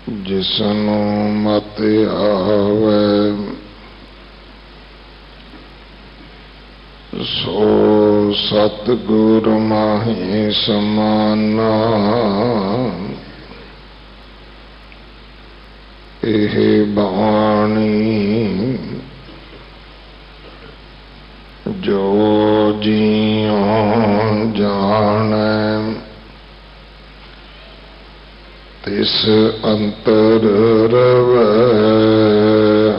जिसनु मत आवे सो सतगुर माही समाना। एह बाणी जो जियों जाने तिस अंतर रवे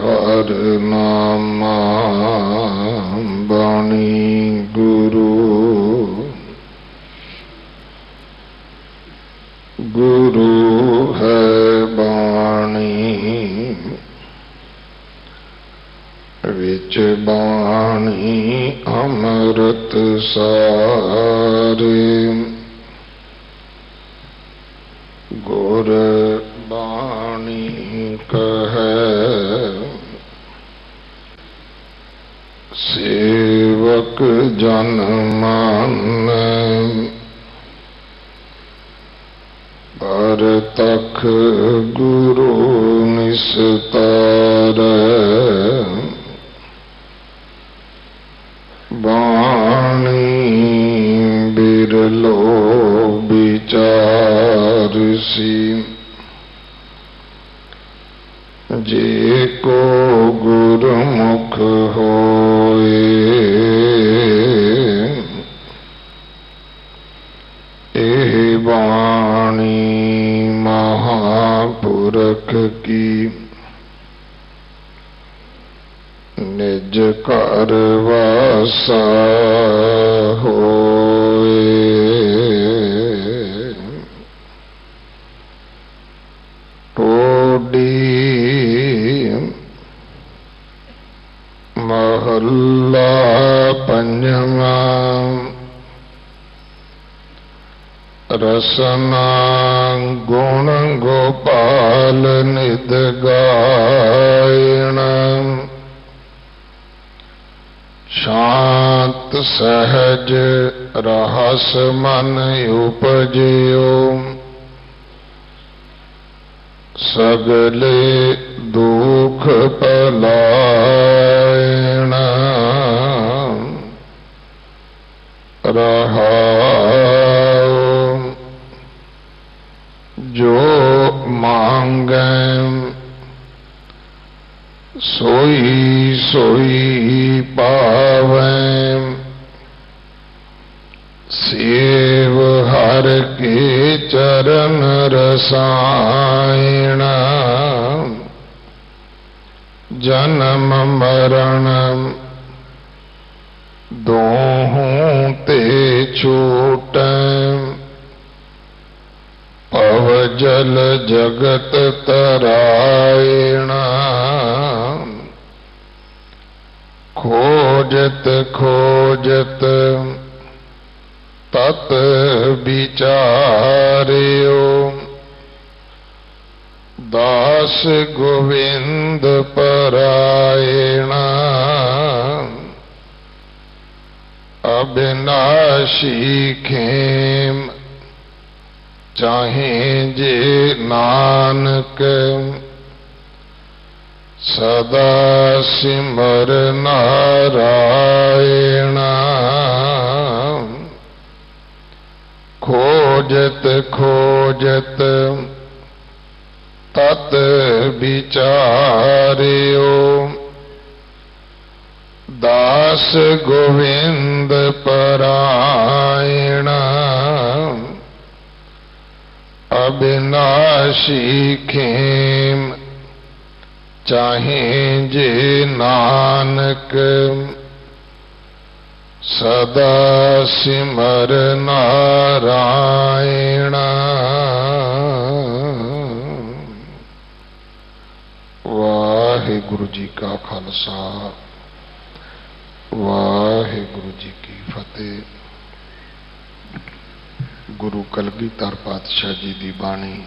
हर नामा। बाणी गुरु गुरु है बाणी विच बाणी अमृत सारे। गुर बाणी कहे सेवक जन मानै। पर तख गुरु निस्तारै। बाणी बिरलो विचारसी जे को गुरमुख होए। एह बाणी महापुरख की निज घर वासा होए। टोडी महला पंजवा। रसना गुण गोपाल निद गायण। शांत सहज रहस मन उपजियो। सगले दुख पलायन। रहाओ जो मांगे सोई सोई पावें। सेव हर के चरण रसायन। जन्म मरण दोहों ते छूटें। पव जल जगत तरायण। खोजत खोजत तत विचार्यो। दास गोविंद परायण। अविनाशी खेम चाहे जे नानक। सदा सिमर नारायण। खोजत खोजत तत विचार्यो। दास गोविंद परायण। अविनाशी खेम चाहे जे नानक। सदा सिमर नारायण। वाहिगुरु जी का खालसा वाहिगुरु जी की फतेह। गुरु कलगीधर पातशाह जी की बाणी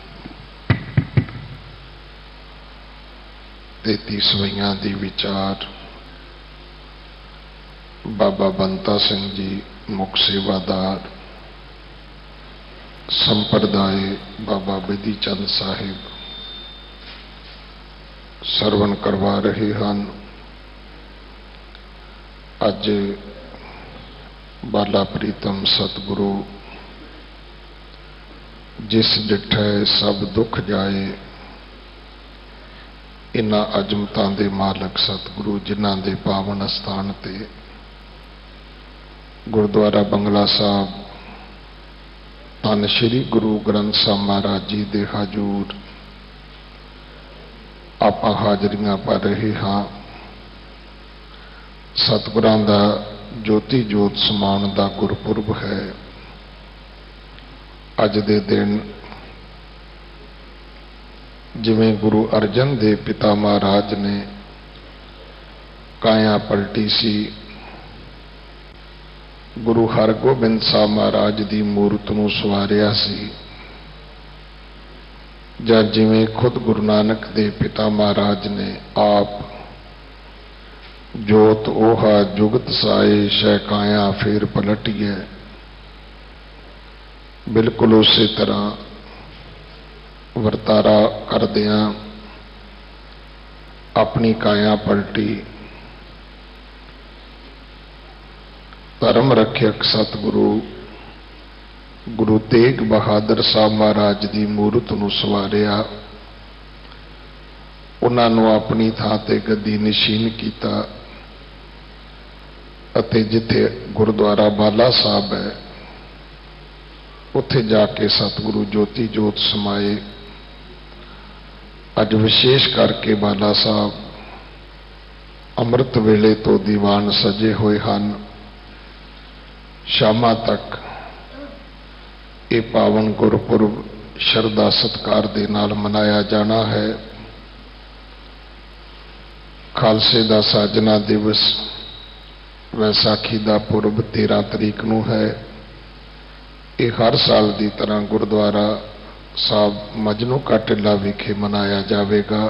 33 दी विचार बाबा बंता सिंह जी मुख सेवादार संप्रदाय बाबा बिधि चंद साहिब ਸਰਵਣ ਕਰਵਾ ਰਹੇ ਹਨ। ਅੱਜ ਬਾਲਾ ਪ੍ਰੀਤਮ ਸਤਿਗੁਰੂ ਜਿਸ ਡਿਠੈ ਸਭ ਦੁੱਖ ਜਾਏ, इन्हां अजमतां दे मालक सतगुरु जिन्हां दे पावन अस्थान ते गुरुद्वारा बंगला साहब धन श्री गुरु ग्रंथ साहब महाराज जी दे हजूर आपां हाजरियां भर रहे हाँ। सतगुरां दा ज्योति जोत समान दा गुरपुरब है। अज दे दिन जिवें गुरु अर्जन देव पिता महाराज ने काया पलटी सी, गुरु हरगोबिंद साहब महाराज की मूर्त नूं सवारिया सी, जां जिवें खुद गुरु नानक देव पिता महाराज ने आप जोत ओहा जुगत साए शै काया फेर पलटिए, बिल्कुल उसी तरह वर्तारा करदियां अपनी काया पलटी। धर्म रक्षक सतगुरु गुरु तेग बहादुर साहब महाराज की मूर्त नूं सवारिया, उन्हां नूं अपनी थां ते गद्दी नशीन कीता अते जिथे गुरुद्वारा बाला साहब है उत्थे जाके सतगुरु ज्योति जोत समाए। अज विशेष करके बाला साहब अमृत वेले तो दीवान सजे हुए हैं। शामा तक ये पावन गुरपुरब शरदा सत्कार दे नाल मनाया जाना है। खालसे दा साजना दिवस वैसाखी दा पुरब 13 तरीक नूं है। ये हर साल की तरह गुरुद्वारा साहब मजनू का टिला विखे मनाया जाएगा।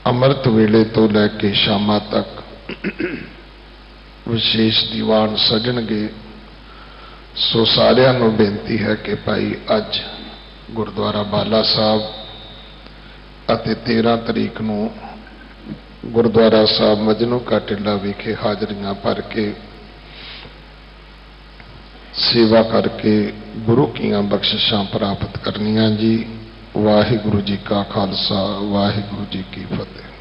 अमृत वेले तो लैके शामा तक विशेष दीवान सजणगे। सो सारियां नूं बेनती है कि भाई अज गुरुद्वारा बाला साहब अते 13 तरीक नूं गुरुद्वारा साहब मजनू का टिला विखे हाजरियां भर के सेवा करके गुरु कीयां बख्शिशां प्राप्त करनियां जी। वाहिगुरु जी का खालसा, वाहिगुरु जी की फतेह।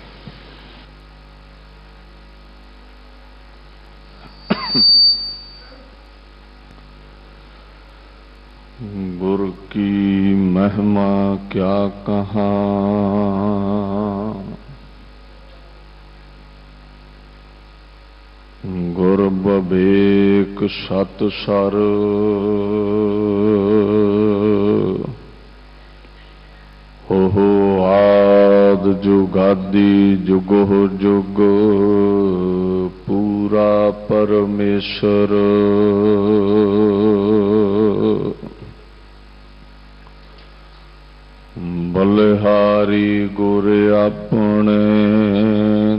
गुर की महिमा क्या कहाँ, गुर बबेक सत सर, हो आद जुगादी जुगो जुग पूरा परमेश्वर। बलिहारी गुर अपने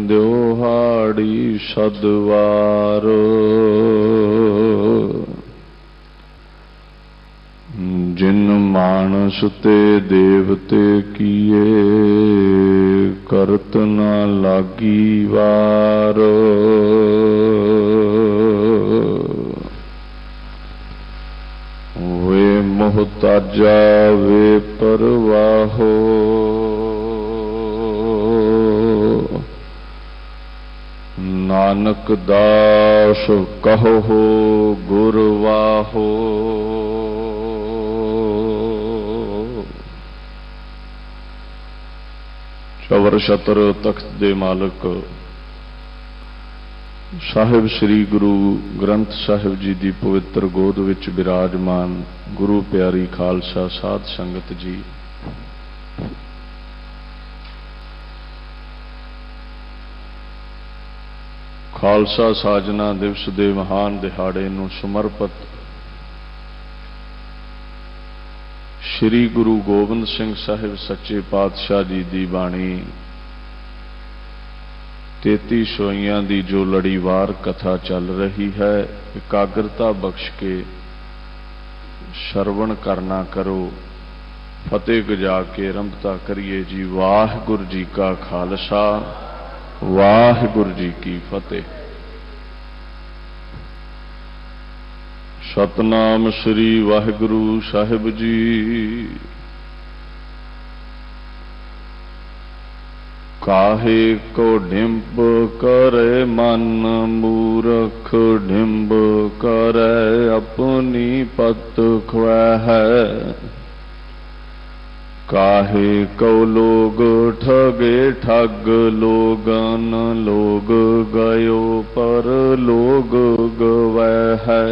द्योहाड़ी सदवार, जिन मानस ते देवते किए करत न लागी वार। वे मोहताजा वे परवाहो, नानक दास कहो गुरवाहो। चवर छतर तख्त दे मालक साहिब श्री गुरु ग्रंथ साहिब जी की पवित्र गोद विच विराजमान गुरु प्यारी खालसा साध संगत जी, खालसा साजना दिवस के महान दिहाड़े नूं समर्पित श्री गुरु गोबिंद सिंह साहिब सच्चे पातशाह जी की बाणी 33 सोइयां की जो लड़ीवार कथा चल रही है, एकाग्रता बख्श के श्रवण करना करो। फतेह गजा के रमता करिए जी। वाहिगुरू जी का खालसा, वाहिगुरू जी की फतेह। सतनाम श्री वाहिगुरू साहिब जी। काहे को ढिंब करे मन, मूरख ढिंब करे अपनी पत ख्वह है। काहे को लोग ठगे ठग लोगन, लोग गयो पर लोग गवै है।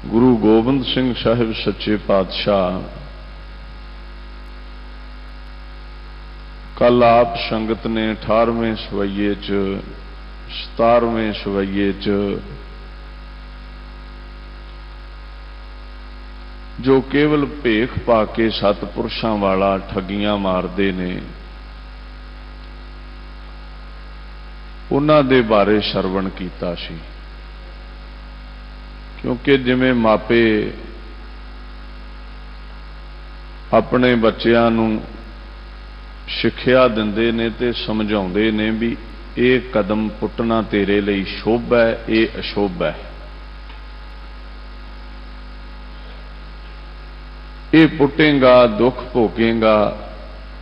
गुरु गोबिंद सिंह साहिब सच्चे पातशाह कल आप संगत ने 18वें सवैये च 17वें सवैये च जो केवल भेख पाके सतपुरुषां वाला ठगियां मारदे ने, उन्हां दे बारे श्रवण कीता सी। क्योंकि जिवें मापे अपने बच्चियां नूं सिक्ख्या दिंदे ने ते समझाउंदे ने भी ये कदम पुट्टना तेरे लिए शुभ है, ये अशुभ है। ये पुटेगा दुख भोगेगा,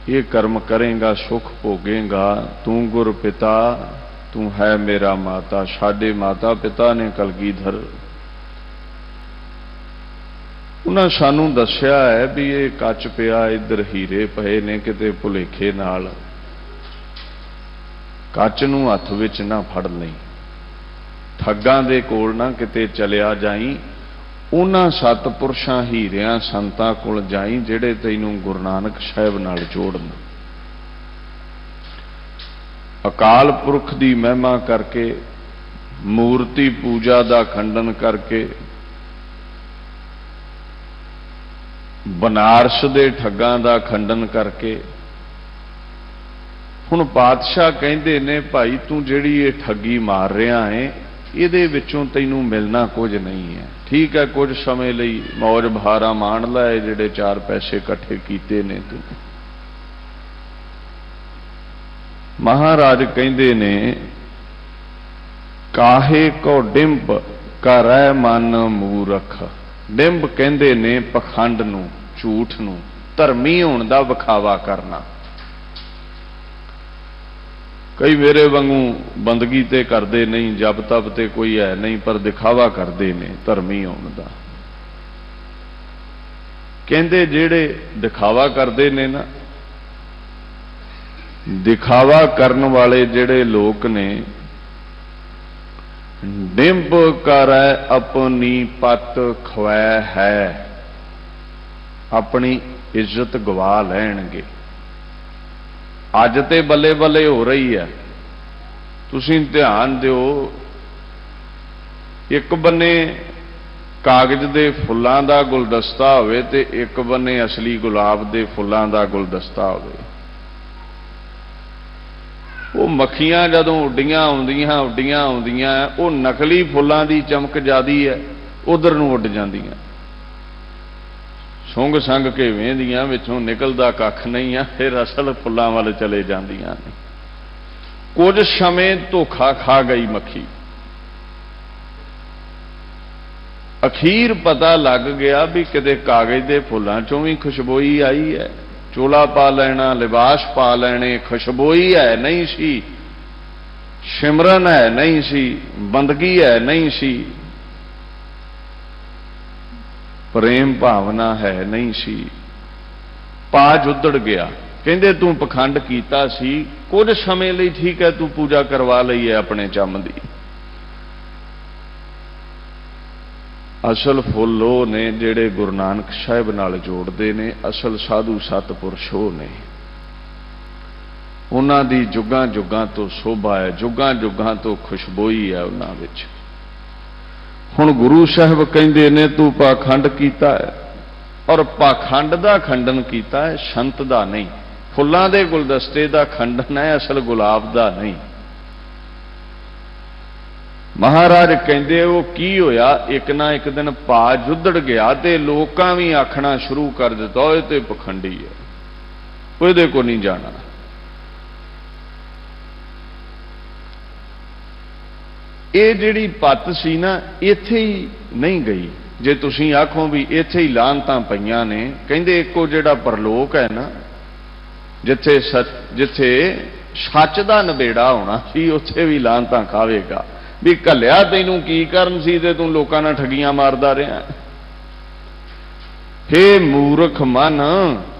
ये कर्म करेगा सुख भोगेगा। तू गुर पिता, तू है मेरा माता। साडे माता पिता ने कलगीधर उन्हें सानू दस्या है भी ये कच पिया, इधर हीरे पए ने, किते भुलेखे नाल कच नूं हथ विच ना फड़ लई, ठगां दे कोल ना किते चलिया जाई। उन्हां सतपुरुषां हीरियां संतां कोल जाई जिहड़े तैनूं गुरु नानक साहिब नाल जोड़न। अकाल पुरख दी महिमा करके, मूर्ति पूजा दा खंडन करके, बनारस दे ठगां दा खंडन करके, हुण पातशाह कहंदे ने भाई तू जिहड़ी ये ठगी मार रहा है ਇਹਦੇ ਵਿੱਚੋਂ तैनूं मिलना कुछ नहीं है। ठीक है कुछ समय ਲਈ मौज बहारा माण ਲੈ, ਜਿਹੜੇ 4 पैसे इकट्ठे ਕੀਤੇ ਨੇ तू। महाराज ਕਹਿੰਦੇ ਨੇ काहे को डिंब करै मन मूरख। डिंब ਕਹਿੰਦੇ ਨੇ पखंड ਨੂੰ, ਝੂਠ ਨੂੰ, ਧਰਮੀ ਹੋਣ ਦਾ ਵਿਖਾਵਾ करना। कई मेरे वांगू बंदगी ते करते नहीं, जप तप ते कोई है नहीं, पर दिखावा करते ने धर्मी होने का। कहते जेड़े दिखावा करते ने ना, दिखावा करन वाले जेड़े लोग ने, डिंब करै अपनी पत ख्वै है, अपनी इज्जत गवा लैणगे। अज ते बल्ले बल्ले हो रही है, तुसीं ध्यान दिओ। एक बन्ने कागज दे फुल्लां दा गुलदस्ता होवे ते एक बन्ने असली गुलाब दे फुल्लां दा गुलदस्ता होवे। वो मक्खियां जदों उड्डियां आउंदियां वो नकली फुल्लां दी चमक जादी है, उधर नूं उड जांदियां। सुंग संग के वेंदियां विचों निकलदा कख नहीं है, फिर असल फुल्लां वाल चले जांदियां ने। कुछ समय धोखा खा गई मक्खी, अखीर पता लग गया भी किते कागज दे फुल्लां चों भी खुशबोई आई है। चोला पा लेना, लिबास पा लेने, खुशबोई है नहीं सी, सिमरन है नहीं सी, बंदगी है नहीं सी, प्रेम भावना है नहीं सी। पाज उधड़ गया। कहंदे तू पखंड कीता सी, कुछ समय लिए ठीक है तू पूजा करवा लई है अपने चम दी। असल फुल वो ने जेड़े गुरु नानक साहिब नाल जोड़ते ने, असल साधु सतपुरुष वो ने। उन्हां दी जुगां जुगां तो शोभा है, जुगां जुगां तो खुशबोई है उन्हां विच। हुण गुरु साहिब कहंदे ने तू पाखंड कीता है, और पाखंड दा खंडन कीता है, संत दा नहीं। फुल्लां दे गुलदस्ते दा खंडन है, असल गुलाब दा नहीं। महाराज कहते वो की होया, एक ना एक दिन पा जुद्धड़ गया तो लोकां भी आखना शुरू कर दिता ये तो पखंडी है, वो को नहीं जाना। ये जिहड़ी पत सी ना इत्थे ही नहीं गई। जे तुसीं आखो भी इत्थे ही लानतां पईयां ने, कहंदे इक्को जिहड़ा परलोक है ना, जिथे जिथे सच दा नबेड़ा होना सी उत्थे भी लानतां खावेगा। भी घलिया तैनूं की करन सी ते तूं लोकां नाल ठगियां मारदा रहा। हे मूर्ख मन,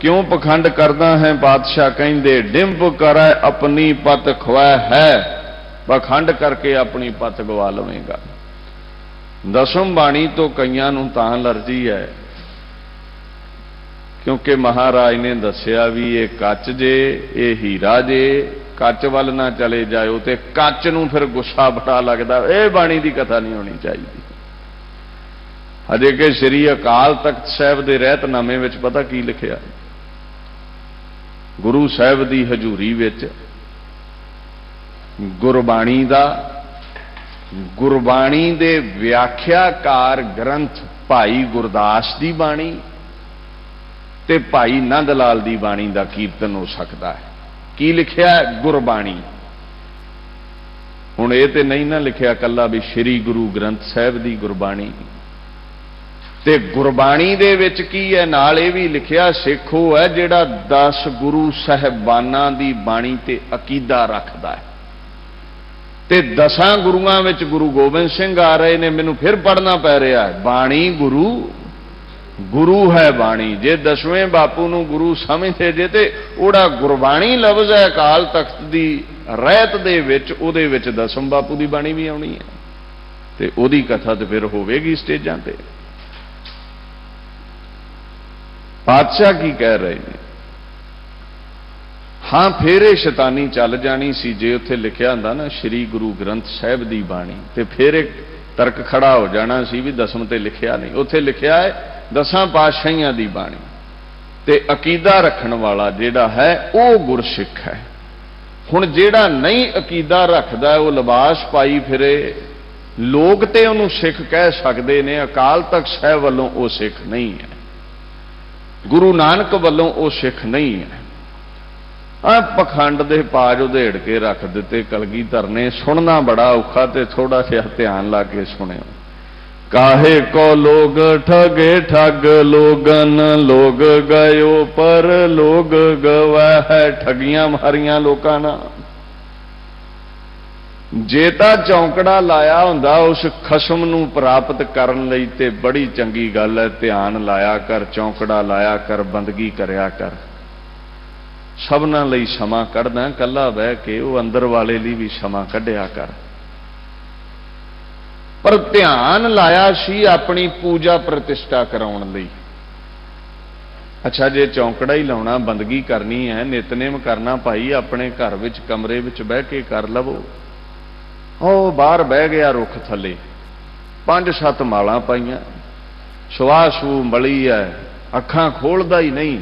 क्यों पखंड करदा है? बादशाह कहंदे डिंप करे अपनी पत खुआ है, पखंड करके अपनी पत गवा लवेगा। दसम बाणी तो कईयां नूं तां एलर्जी है क्योंकि महाराज ने दसिया भी ये कच जे, ये हीरा जे, कच वल ना चले जाओ तो कच नूं फिर गुस्सा बड़ा लगता। यह बाणी की कथा नहीं होनी चाहिए। हजे कि श्री अकाल तख्त साहब के रहतनामे विच पता की लिखिया, गुरु साहब की हजूरी विच गुरबाणी दा, गुरबाणी दे व्याख्याकार ग्रंथ भाई गुरदास की बाणी ते भाई नंद लाल की बाणी का कीर्तन हो सकता है। की लिखिया गुरबाणी। हुण ये तो नहीं ना लिखिया कला भी श्री गुरु ग्रंथ साहब की गुरबाणी, ते गुरबाणी दे विच की है नाल ये भी लिखिया सिख वो है जिहड़ा 10 गुरु साहिबानां दी बाणी ते अकीदा रखदा है। ते 10 गुरुआं विच गुरु गोबिंद सिंह आ रहे ने, मैनूं फिर पढ़ना पै रहा है। बाणी गुरु गुरु है बाणी। जे 10वें बापू नूं गुरु समझते जे ते ओड़ा गुरबाणी लफ्ज़ है अकाल तख्त दी रहत दे विच, उहदे विच 10वें बापू की बाणी भी आउणी है ते उहदी कथा ते फिर होवेगी स्टेजां ते। बादशाह की कह रहे हैं? हाँ फिर ये शैतानी चल जानी सी जे उत्थे लिखिया हुंदा ना श्री गुरु ग्रंथ साहब की बाणी, ते फिर एक तर्क खड़ा हो जाना सी भी 10वें ते लिखिया नहीं। उत्थे लिखिया है 10 पातशाहियां दी बाणी, ते अकीदा रखण वाला जिहड़ा है वो गुरसिख है। हुण जिहड़ा नहीं अकीदा रखदा वो लिबास पाई फिरे, लोग ते उहनूं सिख कह सकदे ने, अकाल तख्त साहब वल्लों वो सिख नहीं है, गुरु नानक वल्लों वो सिख नहीं है। पखंड दे पाज उधेड़ के रख दिते कलगीधर ने। सुनना बड़ा औखा ते थोड़ा जिहा ध्यान ला के सुनियो। काहे को लोग ठगे ठग लोगन, लोग गयो पर लोग गवा है। ठगियां मारियां लोकां नाल। जे तां चौंकड़ा लाया हुंदा उस खसम नूं प्राप्त करन लई ते बड़ी चंगी गल है। ध्यान लाया कर, चौंकड़ा लाया कर, बंदगी करया कर। सबना लई समा कढ़दा, कल्ला बह के वो अंदर वाले लिए भी समा कढ़िया कर। पर ध्यान लाया सी अपनी पूजा प्रतिष्ठा कराउण लई। अच्छा जे चौंकड़ा ही लाउणा, बंदगी करनी है, नितनेम करना भाई अपने घर विच कमरे विच बह के कर लवो। ओ बाहर बह गया रुख थले, 5-7 मालां पाईयां, सुआह सू मली है, अखां खोलदा ही नहीं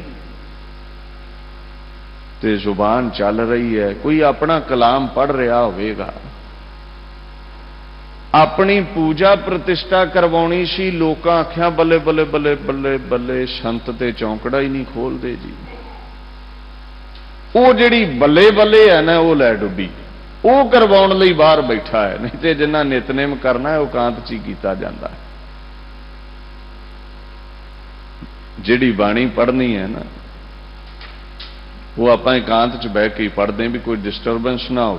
ते जुबान चल रही है, कोई अपना कलाम पढ़ रहा होवेगा। अपनी पूजा प्रतिष्ठा करवाउणी सी, लोकां आख्या बल्ले बल्ले बल्ले बल्ले बल्ले संत ते चौंकड़ा ही नहीं खोलदे जी। वो जिहड़ी बल्ले बल्ले है ना वो लै डुब्बी, वो करवाउण लई बाहर बैठा है। नहीं तो जिन्ना नितनेम करना है वो कांत च ही कीता जांदा है। जिहड़ी बाणी पढ़नी है ना वो आप एकांत च बह के पढ़ते भी कोई डिस्टरबेंस ना हो।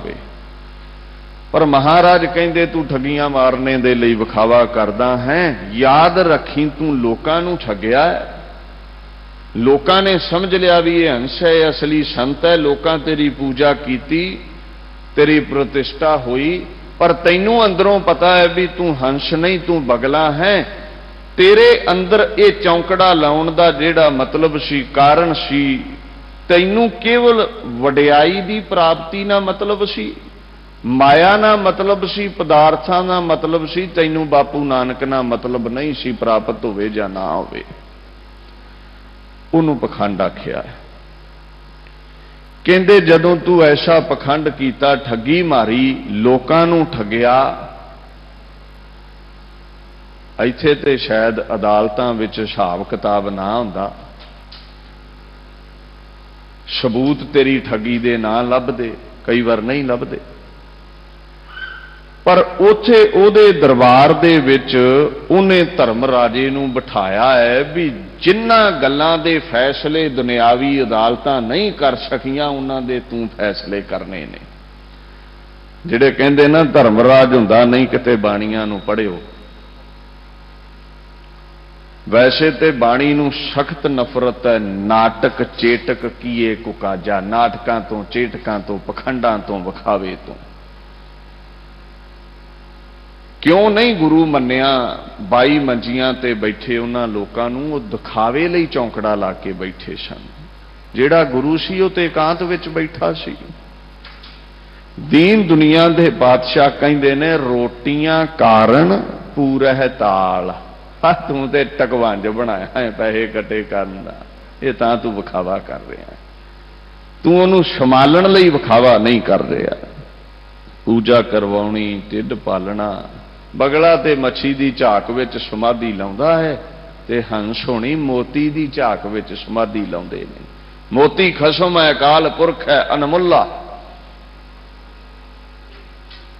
पर महाराज कहते तू ठगियां मारने दे लई विखावा करदा है, याद रखी तू लोकां नूं ठगिया है। लोकां ने समझ लिया भी ये हंस है, असली संत है, लोकां तेरी पूजा कीती, तेरी प्रतिष्ठा हुई, पर तैनूं अंदरों पता है भी तू हंस नहीं, तू बगला है। तेरे अंदर ये चौंकड़ा लाउण दा जिहड़ा मतलब सी, कारण सी, तैनूं केवल वडियाई दी प्राप्ति ना मतलब सी, माया ना मतलब सी, पदार्थां ना मतलब सी। तैनूं बापू नानक ना मतलब नहीं सी, प्राप्त होवे जां ना होवे। उहनूं पखंड आखिया है। कहंदे जदों तू ऐसा पखंड कीता, ठगी मारी, लोकां नूं ठगिया, ਇੱਥੇ ਤੇ शायद अदालतां विच हिसाब किताब ना हुंदा, सबूत तेरी ठगी दे ना लभदे, कई बार नहीं लभदे, पर उत्थे उहदे दरबार दे विच उन्हें धर्म राजे नूं बिठाया है भी जिन्हां गल्लां दे फैसले दुनियावी अदालतां नहीं कर सकियां उन्हां दे तूं फैसले करने ने। जिहड़े कहंदे ना धर्मराज हुंदा नहीं किते बाणियां नूं पढ़िओ, वैसे तो बाणी नूं सख्त नफरत है नाटक चेटक कीए कुकाजा, नाटकां तो चेटकां तो पखंडां तो विखावे तो। क्यों नहीं गुरु मन्निया 22 मंजियां ते बैठे उन्हां लोकां नूं वो दिखावे लई चौंकड़ा ला के बैठे सन। जिहड़ा गुरु सी वो ते एकांत विच बैठा सी। दीन दुनिया दे बादशाह कहंदे ने रोटियां कारण पूरह ताल, तू तो टकवंज बनाया है पैसे कटे करन दा, ये तां तू विखावा कर रहा है, तू उहनूं संभालण लई विखावा नहीं कर रहा। पूजा करवाउणी, ढिड पालना, बगला ते मच्छी दी झाक विच समाधि लाउंदा है ते हंस होणी मोती दी झाक विच समाधि लाउंदे ने। मोती खसम है, अकाल पुरख है, अनमुल्ला,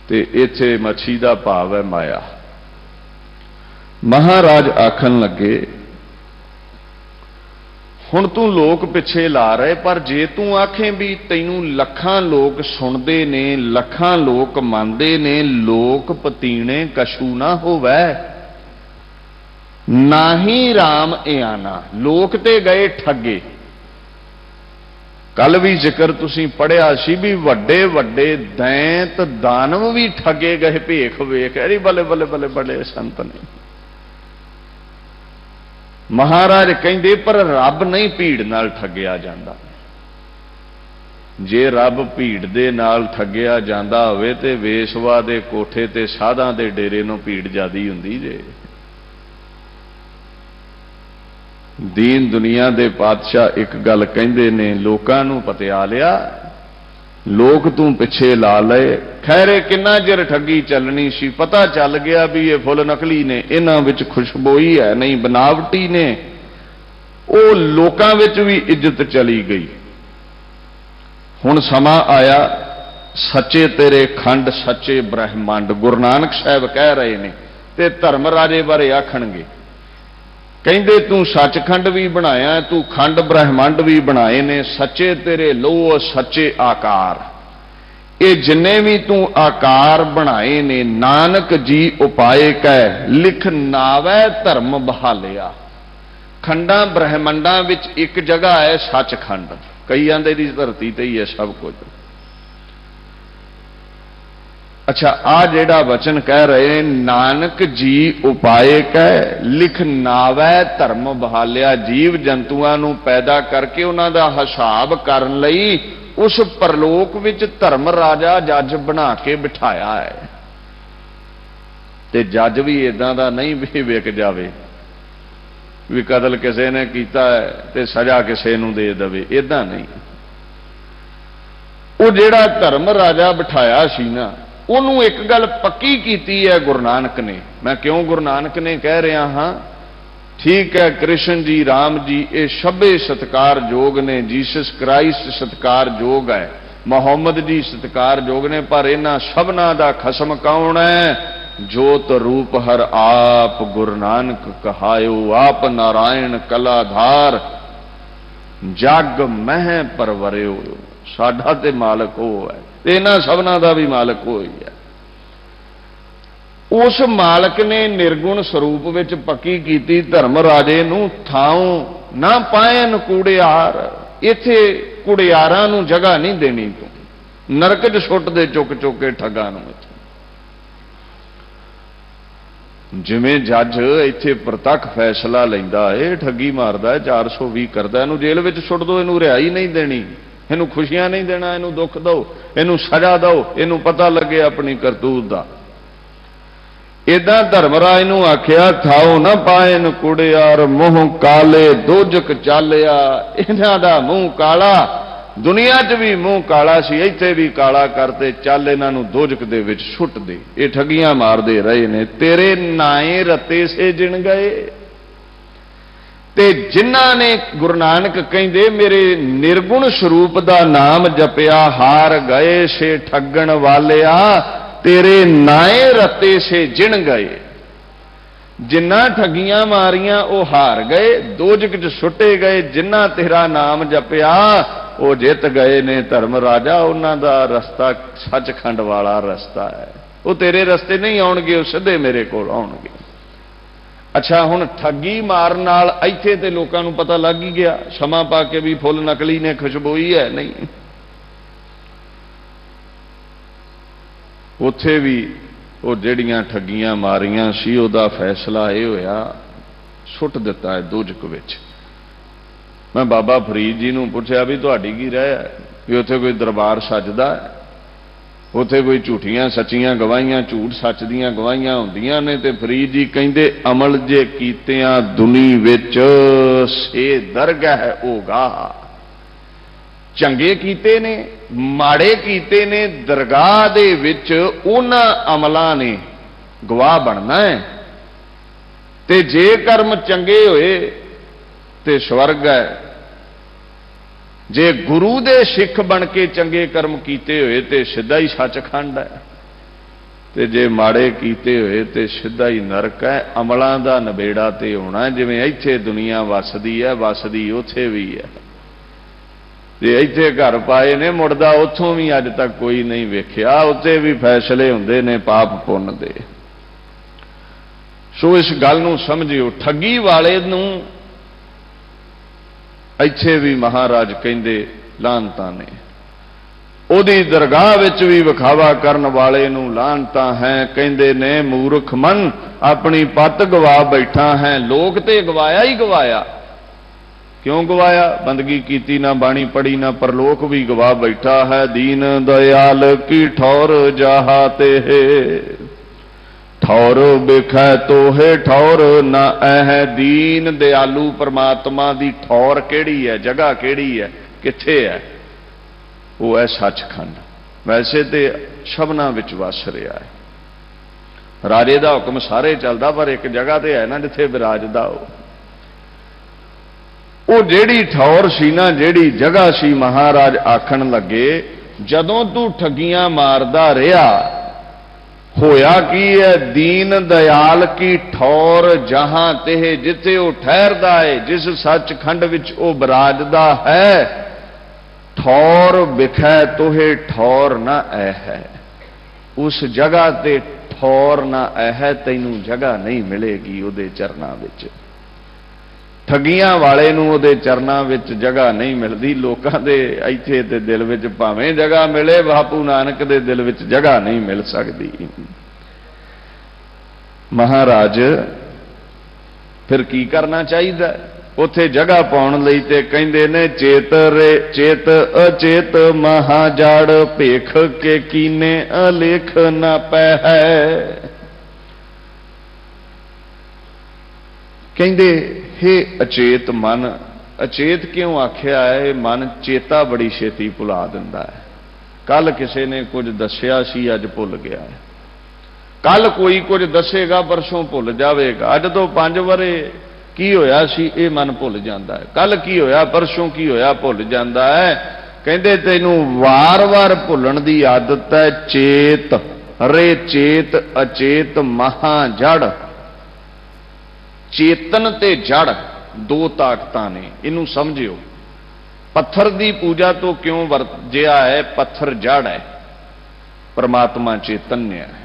ते इत्थे मच्छी दा भाव है माया। महाराज आखन लगे हुण तू लोग पिछे ला रहे, पर जे तू आखें भी तैनू लखां लोग सुनते ने, लखां लोग मानते ने, लोक पतीने कशू ना होवै, ना ही राम इयाना, लोक ते गए ठगे। कल भी जिक्र तुसीं पढ़िया सी भी वड्डे वड्डे दैंत दानव भी ठगे गए भेख वेख, अरे बल्ले बल्ले बल्ले बड़े संत ने। महाराज कहंदे पर रब नहीं भीड़ नाल ठगिया जांदा। जे रब भीड़ दे नाल ठगिया जांदा होवे ते वेशवा दे कोठे ते साधां दे डेरे नूं भीड़ जादी हुंदी जे। दीन दुनिया दे पातशाह एक गल कहंदे ने, लोकां नूं पतिया लिया, लोग तू पिछे ला लए, खैरे किन्ना चिर ठगी चलनी सी, पता चल गया भी ये फुल नकली ने, इन्हां विच खुशबोई है नहीं बनावटी ने, वो लोकां विच भी इज्जत चली गई। हुण समा आया सच्चे तेरे खंड सच्चे ब्रह्मंड, गुरु नानक साहब कह रहे ने ते धर्म राजे बारे आखणगे, कहंदे तू सचखंड भी बनाया, तू खंड ब्रह्मंड भी बनाए ने, सच्चे तेरे लोह सच्चे आकार, ये जिन्ने भी तू आकार बनाए ने, नानक जी उपाय कह लिख नावै धर्म बहालिया। खंडा ब्रह्मंडा विच एक जगह है सचखंड, कई आंदे दी धरती ते ही है सब कुछ। अच्छा, आ जेड़ा वचन कह रहे नानक जी उपाय कह लिख नावै धर्म बहालिया, जीव जंतुआं नूं पैदा करके उन्हां दा हिसाब करन लई उस परलोक विच धर्म राजा जज बना के बिठाया है। ते जज भी इदां दा नहीं भी विक जावे भी कतल किसी ने कीता है ते सजा किसी नूं दे देवे, इदां नहीं। वो जेड़ा धर्म राजा बिठाया सी ना, उन्होंने एक गल पक्की की है गुरु नानक ने। मैं क्यों गुरु नानक ने कह रहा हाँ, ठीक है कृष्ण जी राम जी ये सभे सत्कार योग ने, जीसस क्राइस्ट सत्कार योग है, मुहम्मद जी सत्कार योग ने, पर इन्हां सबना दा खसम कौन है? जोत रूप हर आप गुरु नानक कहायो, आप नारायण कलाधार जग मह परवरियो। साडा ते मालक हो है, इन्हां सबना दा भी मालक हो ही है। उस मालक ने निर्गुण स्वरूप विच पक्की कीती धर्म राजे नूं थाओ ना पायन कूड़ियार, इत्थे कुड़ियारां नूं जगह नहीं देनी, तू नरक च सुट दे चुक चुक के ठगां नूं। जिवें जज इत्थे प्रतख फैसला लैंदा है, ठगी मारदा है, 420 करदा, इहनूं जेल विच सुट दो, इहनूं रिहाई नहीं देनी, इहनूं खुशियां नहीं देना, इहनूं दुख दो, इहनूं सजा दो, इहनूं पता लगे अपनी करतूत दा। इदां धर्मराज नूं आखिया थाओ ना पायन कुड़ियार, मुंह काले दोजक चालिया, इन्हां दा मुंह काला दुनिया च भी मूँह काला सी, इत्थे भी काला करते, चल इन्हां नूं दोजक दे विच सुट दे। ये ठगियां मारदे रहे ने, तेरे नाए रते से जिण गए। ते जिन्हां ने गुरु नानक कहंदे मेरे निर्गुण स्वरूप दा नाम जपिया, हार गए से ठगण वालिया, तेरे नाए रते से जिण गए। जिन्ना ठगियां मारियां वो हार गए, दोजक च सुटे गए। जिन्ना तेरा नाम जपिया वो जित गए ने। धर्म राजा, उन्हां दा रस्ता सचखंड वाला रस्ता है। वो तेरे रस्ते नहीं आउणगे, वो सीधे मेरे कोल आउणगे। अच्छा, हुण ठगी मारन नाल इत्थे ते लोकां नूं पता लग ही गया, समा पा के भी फुल नकली ने, खुशबोई है नहीं। उत्थे भी वो जिहड़ियां ठगियां मारियां सी, उहदा फैसला यह होया, सुट दिता है दोजक विच। मैं बाबा फरीद जी नूं पुछया भी तुहाडी की राय है, भी उत्थे कोई दरबार सजदा है, उत्थे कोई झूठियां सच्चियां गवाहियां, झूठ सच दियां गवाहियां हुंदियां ने। ते फरीद जी कहंदे अमल जे कीतियां दुनी विच से दरगह होगा। चंगे कीते ने, माड़े कीते ने, दरगाह दे विच उन्हां अमलां ने गवाह बनना है। ते जे कर्म चंगे होए ते स्वर्ग है, जे गुरु दे सिख बन के चंगे कर्म कीते होए ते सीधा ही सचखंड है, ते जे माड़े कीते होए ते सीधा ही नरक है। अमलां दा नबेड़ा ते होना, जिवें इत्थे दुनिया वसदी है, वसदी उत्थे भी है। जे इत्थे घर पाए ने, मुड़दा उत्थों भी अज तक कोई नहीं वेखिया। उत्थे भी फैसले हुंदे ने पाप पुण्य दे। सो इस गल नूं समझियो, ठगी वाले नूं इत्थे भी महाराज कहंदे लानतां ने, ओदी दरगाह विच भी विखावा करन वाले नूं लानतां है। कहंदे ने मूर्ख मन अपनी पत गवा बैठा है। लोक ते गवाया ही गवाया। क्यों गवाया? बंदगी कीती ना, बाणी पढ़ी ना, परलोक भी गवा बैठा है। दीन दयाल की ठौर जाहाते है, ठौर बिखै तो है ठौर ना है। दीन दयालु परमात्मा दी ठौर केड़ी है, जगह केड़ी है, किथे है? वो है सचखंड। वैसे तो शबना विच वस रहा है। राजे का हुक्म सारे चलदा, पर एक जगह तो है ना जिथे विराजदा हो। वो जेड़ी ठौर सी ना, जेड़ी जगह सी, महाराज आखन लगे जदों तू ठगियां मारदा रहा, होया की है? दीन दयाल की ठौर जहां तेह, जिथे वो ठहरदा है, जिस सचखंड विच वो विराजदा है, ठौर बिखै तोहे ठौर ना ऐ है। उस जगह ते ठौर ना ऐ है, तैनू जगह नहीं मिलेगी उहदे चरनां विच। ठगियां वाले नूं उहदे चरनां विच जगह नहीं मिलती। लोकां दे इत्थे ते दिल विच भावें जगह मिले, बापू नानक दे दिल विच जगह नहीं मिल सकती। महाराज फिर की करना चाहिए? उत्थे जगह पाउण लई ते कहंदे ने चेत रे चेत अचेत महाजड़, भेख के कीने अलेख न पै है। कहंदे हे अचेत मन, अचेत क्यों आख्या है? मन चेता बड़ी छेती भुला दिंदा है। कल किसी ने कुछ दसिया सी, अज भुल गया है। कल कोई कुछ दसेगा, परसों भुल जाएगा। अज तो 5 वरे की होया सी, ये मन भुल जाता है। कल की होया, परसों की होया, भुल जाता है। कहंदे तैनूं वार वार भुलण दी आदत है। चेत रे चेत अचेत महाजड़। चेतन ते जड़ दो ताकतां ने, इनू समझियो। पत्थर की पूजा तो क्यों वरजिया है? पत्थर जड़ है, परमात्मा चैतन्य है।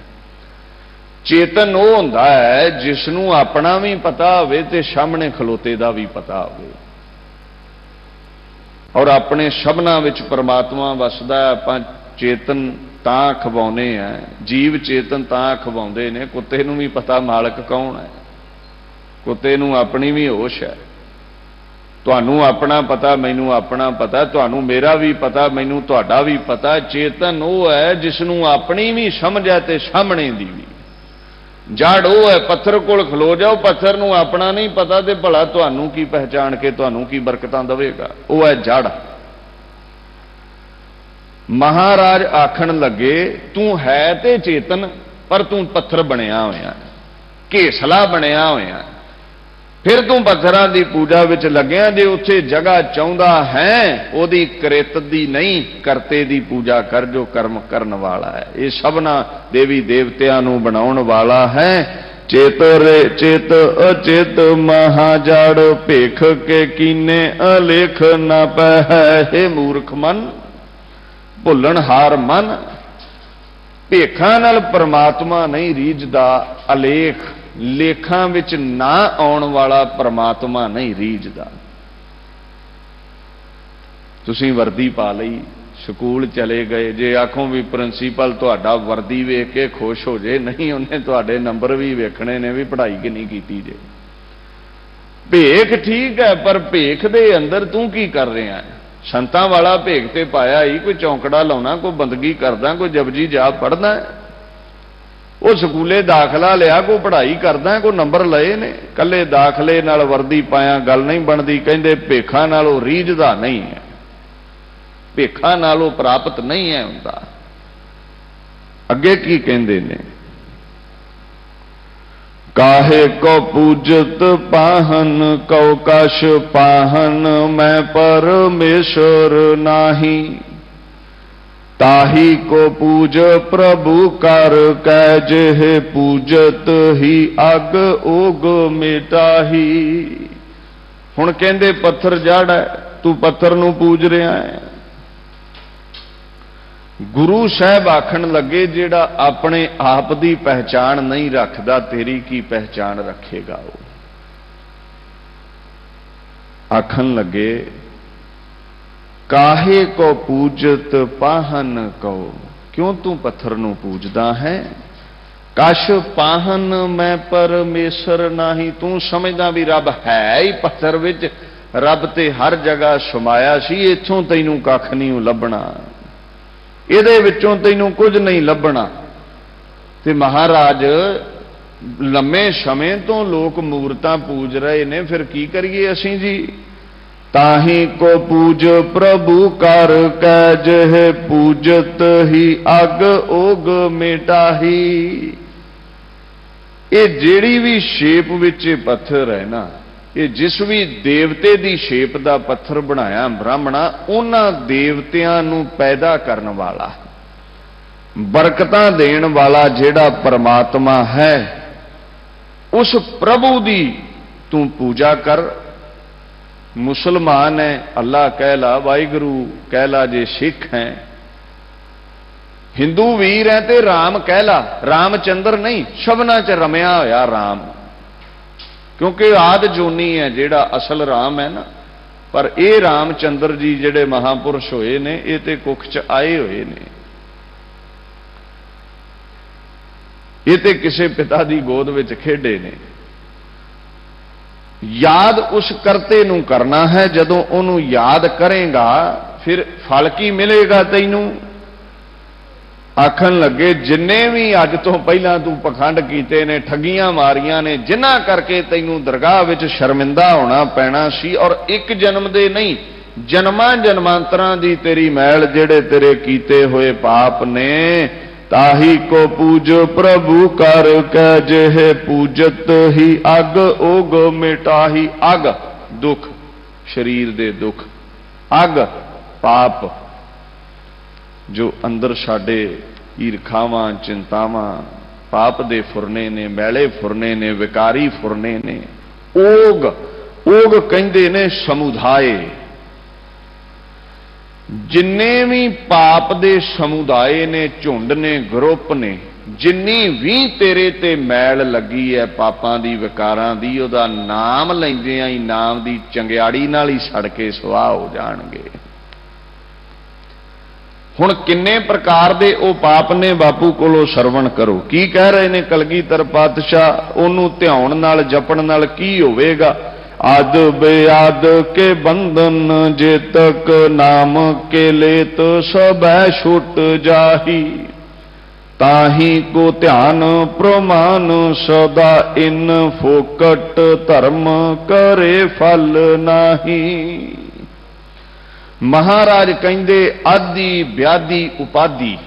चेतन वो हुंदा है जिसनू अपना भी पता होवे ते सामने खलोते दा भी पता होवे, और अपने शबना विच परमात्मा वसदा है। आपां चेतन तां खवाउने हैं, जीव चेतन तां खवाउंदे ने। कुत्ते नूं भी पता मालक कौन है, कुत्ते नूं अपनी भी होश है। तुहानूं अपना पता, मैनूं अपना पता, तुहानूं मेरा भी पता, मैनूं तुहाडा भी पता। चेतन वो है जिसनूं अपनी भी समझ है ते सामने दी भी। जड़ वो है, पत्थर कोल खलो जाओ, पत्थर नूं अपना नहीं पता ते भला तुहानूं की पहचान के तुहानूं की बरकतां देवेगा। वो है जड़। महाराज आखण लगे तू है ते चेतन पर तू पत्थर बनया होया, घेसला बनया होया, फिर तू पत्थरां दी पूजा विच लग्या जे उत्थे जगह चाहुंदा है ओदी कृत दी नहीं करते दी पूजा कर जो कर्म करन वाला है। ये सबना देवी देवतियां नूं बनाउण वाला है। चेत रे चेत अचेत महाजड़ भेख के कीने अलेख न पै। हे मूर्ख मन, भुल्लण हार मन, भेखां नाल परमात्मा नहीं रीझदा, अलेख लेखां विच ना आउण वाला परमात्मा नहीं रीझदा। तुसीं वर्दी पा लई, स्कूल चले गए, जे आखों भी प्रिंसीपल तुहाडा वर्दी वेख के खुश हो जे, नहीं उन्हें तुहाडे नंबर भी वेखणे ने भी पढ़ाई किन्नी कीती जे। भेख ठीक है, पर भेख दे अंदर तू की कर रहा है? संतां वाला भेख ते पाया ही, कोई चौंकड़ा लाउणा, कोई बंदगी करदा, कोई जपजी जाप पढ़दा, वो स्कूले दाखला लिया, कोई पढ़ाई करदा, कोई नंबर लए ने। कल्ले दाखले नाल वर्दी पाया गल नहीं बनदी, कहंदे भेखां नाल ओह रीझदा नहीं है, भेखां नाल ओह प्राप्त नहीं है हुंदा। अगे की कहंदे ने, काहे को पूजत पाहन कौ कश पाहन, मैं परमेश्वर नाही, ताही को पूज प्रभु कर कैज है, पूजत ही अग ओग मिटाही। हुण कहंदे पत्थर जड़ है, तू पत्थर नूं पूज रहा है। गुरु साहब आखण लगे जेड़ा अपने आप दी पहचान नहीं रखदा, तेरी की पहचान रखेगा वो। आखण लगे काहे को पूजत पाहन कहो, क्यों तू पत्थर नूं पूजदा है? कश पाहन मैं परमेश्वर नाही, तू समझदा भी रब है ही पत्थर विच, रब ते हर जगह समाया सी, इत्थों तैनूं कख नहीं लभना, इहदे विचों तैनूं कुछ नहीं लभना। ते महाराज लम्मे समय तो लोग मूर्तां पूज रहे ने, फिर की करिए असीं जी? ताही को पूज प्रभु कर कैज है, पूजत ही अग ओग मिटाही। ये जेड़ी भी शेप विच पत्थर है ना, ये जिस भी देवते दी शेप दा पत्थर बनाया ब्राह्मणा, उन्हां देवतियां नूं पैदा करन वाला, बरकतां देण वाला जेड़ा परमात्मा है, उस प्रभु दी तू पूजा कर। मुसलमान है अल्लाह कहला, वाहिगुरू कहला, जे सिख हैं, हिंदू वीर है ते राम कहला, रामचंद्र नहीं, शबना च रमया होया राम, क्योंकि आद जोनी है जेड़ा असल राम है ना। पर ये रामचंद्र जी जेड़े महापुरुष होए ने, ये ते कुख च आए हुए ने, ये ते किसे पिता दी गोद विच खेडे ने। याद उस करते नूं करना है, जदों उन्हों याद करेगा फिर फल की मिलेगा तैनूं। आखन लगे जिन्ने भी अज तो पहला तू पखंड कीते ने, ठगियां मारियां ने, जिन्हां करके तैनूं दरगाह विच शर्मिंदा होना पैना सी, और एक जन्म दे नहीं जन्मां जन्मांतरां दी तेरी मैल जेड़े तेरे कीते हुए पाप ने, ताही को पूज प्रभु कर कैज है, पूजत ही अग ओग मिटाही। अग दुख, शरीर दे दुख, अग पाप जो अंदर साडे ईरखावां चिंतावां पाप दे फुरने ने, मैले फुरने ने, विकारी फुरने ने। ओग, ओग कहंदे ने समुदाय, जिन्ने भी पाप दे समुदाय ने, झुंड ने, ग्रुप ने, जिन्नी भी तेरे ते मैल लगी है पापां दी विकारां दी, उहदा नाम लैंदियां ही नाम दी चंगियाड़ी नाल ही सड़ के सुआह हो जाणगे। हुण किन्ने प्रकार दे ओ पाप ने, बापू कोलों सरवण करो। की कह रहे ने कलगीधर पातशाह? ओनू ध्यान नाल जपण नाल की होवेगा? आद बेआद के बंधन, जे तक नाम के लेत सबै छुट जाही, ताही को ध्यान प्रमाण सदा, इन फोकट धर्म करे फल नाही। महाराज कहंदे आदि व्याधि उपाधि